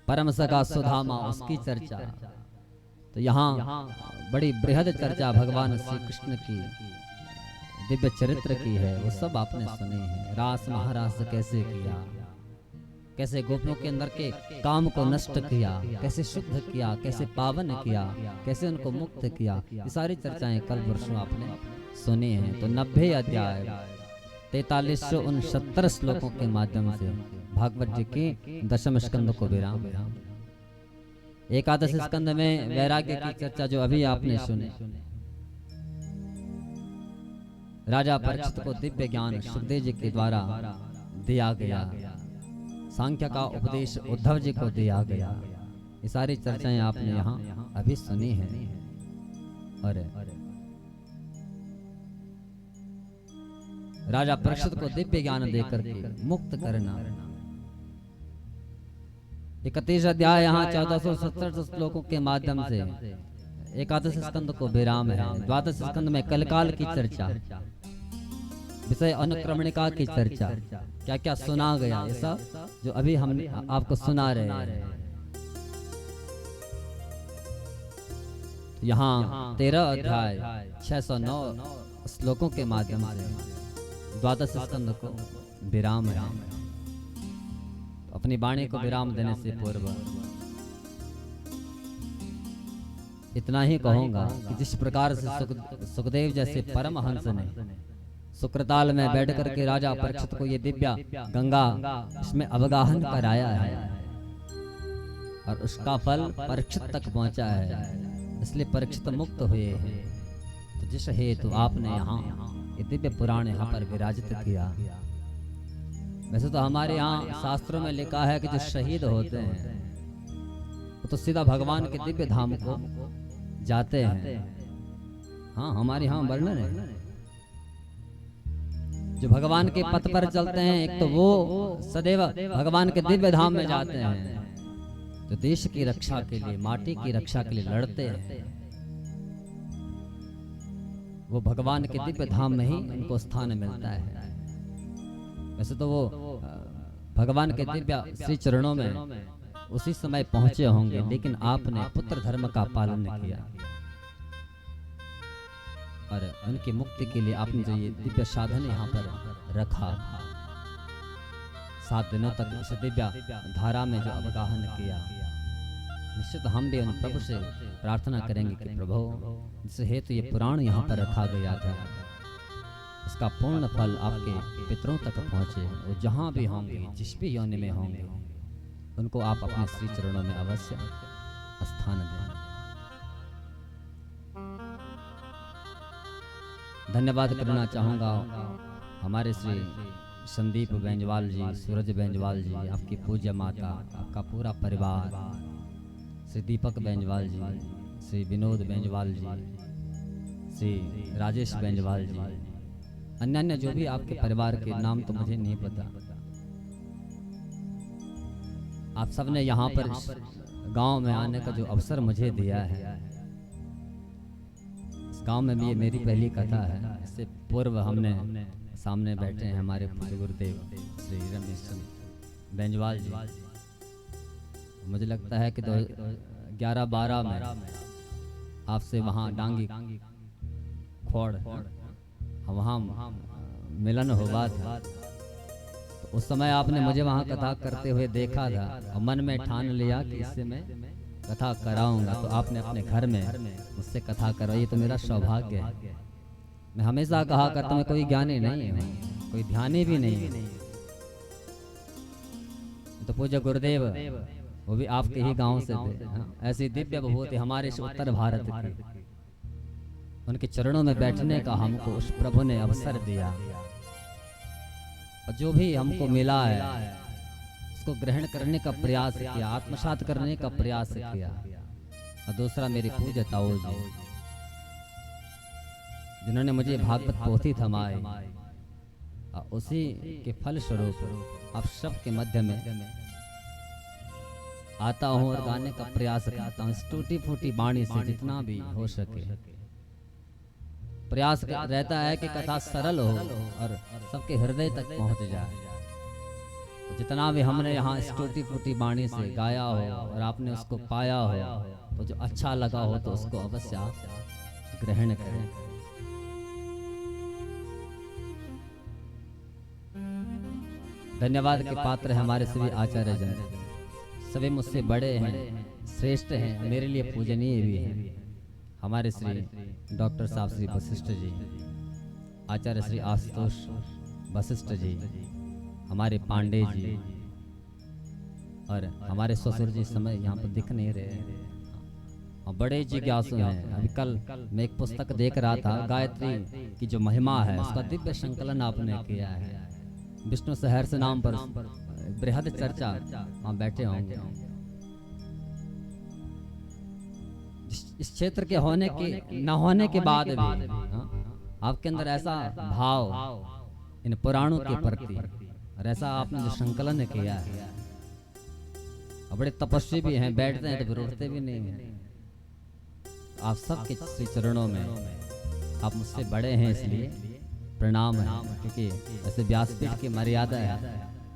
परम सखा सुधामा, उसकी चर्चा। तो यहाँ बड़ी बृहद चर्चा भगवान श्री कृष्ण की दिव्य चरित्र की है, वो सब आपने सुने हैं। रास महारास कैसे किया, कैसे गोपियों के अंदर के काम को नष्ट किया, कैसे शुद्ध किया, कैसे पावन किया, कैसे उनको मुक्त किया, ये सारी चर्चाएं कल वर्षों आपने सुनी हैं। तो 90 अध्याय 4369 श्लोकों के माध्यम से भागवत जी की दशम स्कंद को विराम। एकादश स्कंद में वैराग्य की चर्चा जो अभी आपने सुनी, राजा परीक्षित को दिव्य ज्ञान सुखदेव जी के द्वारा दिया गया, सांख्य का उपदेश उद्धव जी को दिया गया, ये सारी चर्चाएं आपने यहाँ अभी सुनी हैं। और राजा परीक्षित को दिव्य ज्ञान देकर के मुक्त करना। 31 अध्याय यहाँ 1470 श्लोकों के माध्यम से एकादश स्कंद को विराम है। द्वादश स्कंद में कलकाल की चर्चा, विषय अनुक्रमणिका की चर्चा, क्या क्या सुना गया, ये सब जो अभी हम आपको सुना रहे हैं। यहाँ 13 अध्याय 609 श्लोकों के माध्यम से द्वादश स्कंद को विराम है। अपनी वाणी को विराम देने से पूर्व इतना ही कहूंगा कि जिस प्रकार से सुखदेव जैसे परमहंस ने सुक्रताल में बैठ करके राजा परीक्षित को ये दिव्या गंगा इसमें अवगाहन कराया है और उसका फल परीक्षित तक पहुंचा है, इसलिए परीक्षित मुक्त हुए हैं। तो जिस हेतु आपने यहाँ ये दिव्य पुराण यहाँ पर विराजित किया। वैसे तो हमारे यहाँ शास्त्रों में लिखा है कि जो शहीद होते हैं वो तो सीधा भगवान के दिव्य धाम को जाते हैं। हाँ, हमारे यहाँ वर्णन है। जो भगवान के पथ पर चलते हैं, एक तो वो सदैव भगवान के दिव्य धाम में जाते हैं, जो देश की रक्षा के लिए, माटी की रक्षा के लिए लड़ते हैं, वो भगवान के दिव्य धाम में ही उनको स्थान मिलता है। वैसे तो वो भगवान के दिव्य श्री चरणों में उसी समय पहुंचे होंगे, लेकिन आपने पुत्र धर्म का पालन किया और उनकी मुक्ति के लिए आपने जो ये दिव्य साधन यहाँ पर रखा, 7 दिनों तक इस दिव्य धारा में जो अवगाहन किया, निश्चित हम भी उन प्रभु से प्रार्थना करेंगे कि प्रभु जिस हेतु ये पुराण यहाँ पर रखा गया था, इसका पूर्ण फल आपके पितरों तक पहुँचे। वो जहाँ भी होंगे, जिस भी योनि में होंगे, उनको आप अपने श्री चरणों में अवश्य स्थान दें। धन्यवाद करना चाहूँगा हमारे श्री संदीप बेंजवाल जी, सूरज बेंजवाल जी, आपकी पूज्य माता, आपका पूरा परिवार, श्री दीपक बेंजवाल जी, श्री विनोद बेंजवाल जी, श्री राजेश बेंजवाल जी, अन्य जो भी आपके परिवार के नाम तो मुझे नहीं पता। आप सबने यहाँ पर गांव में आने का जो अवसर मुझे दिया है, इस गांव में भी ये मेरी पहली कथा है। इससे पूर्व हमने सामने बैठे हैं हमारे पूज्य गुरुदेव श्री रमेश बेंजवाल जी। मुझे लगता है कि 11-12 में आपसे वहाँ डांगी खोड़ वहाँ मिलन हुआ था। तो उस समय आपने मुझे वहाँ कथा करते हुए देखा था और मन में ठान लिया कि इससे मैं कथा कराऊंगा। तो आपने अपने घर में मुझसे कथा करवाई, तो मेरा सौभाग्य है। मैं हमेशा कहा करता हूँ कोई ज्ञानी नहीं हूँ, कोई ध्यानी भी नहीं है। तो पूज्य गुरुदेव वो भी आपके ही गांव से थे। ऐसी दिव्य विभूति हमारे उत्तर भारत की, उनके चरणों में बैठने का हमको उस प्रभु ने अवसर दिया और जो भी हमको मिला है उसको ग्रहण करने का प्रयास किया, आत्मसात करने का प्रयास किया। और दूसरा मेरे पूज्य ताऊ जी, जिन्होंने मुझे भागवत पोथी थमाई, उसी के फल स्वरूप आप सबके मध्य में आता हूँ और गाने का प्रयास करता हूँ। टूटी फूटी वाणी से जितना भी हो सके प्रयास रहता है कि कथा सरल हो और सबके हृदय तक पहुंच जाए। जितना भी हमने यहाँ इस टूटी फूटी वाणी से गाया हो और आपने उसको पाया हो, तो जो अच्छा लगा हो तो उसको अवश्य आप ग्रहण करें। धन्यवाद के पात्र है हमारे सभी आचार्य जन, सभी मुझसे बड़े हैं, श्रेष्ठ हैं, मेरे लिए पूजनीय भी हैं। हमारे श्री डॉक्टर साहब श्री वशिष्ठ जी, आचार्य श्री आशुतोष वशिष्ठ जी, हमारे पांडे जी और हमारे ससुर जी समय यहाँ पर दिख नहीं रहे और बड़े जिज्ञासु हैं। अभी कल मैं एक पुस्तक देख रहा था, गायत्री की जो महिमा है उसका दिव्य संकलन आपने किया है। विष्णु सहर्ष नाम पर बृहद चर्चा वहाँ बैठे होंगे। इस क्षेत्र के होने के न होने के बाद भी आपके अंदर ऐसा भाव इन पुराणों के प्रति और ऐसा आपने जो संकलन किया है, बड़े तपस्वी भी हैं, बैठते हैं तो फिर उठते भी नहीं हैं। आप सबके श्री चरणों में, आप मुझसे बड़े हैं इसलिए प्रणाम है, क्योंकि ऐसे व्यासपीठ की मर्यादा है,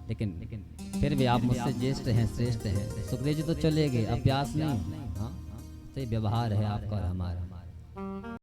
लेकिन फिर भी आप मुझसे ज्येष्ठ हैं, श्रेष्ठ हैं। सुखदेव जी तो चले गए, अब व्यास नहीं, हाँ, तो व्यवहार है आपका और हमारा।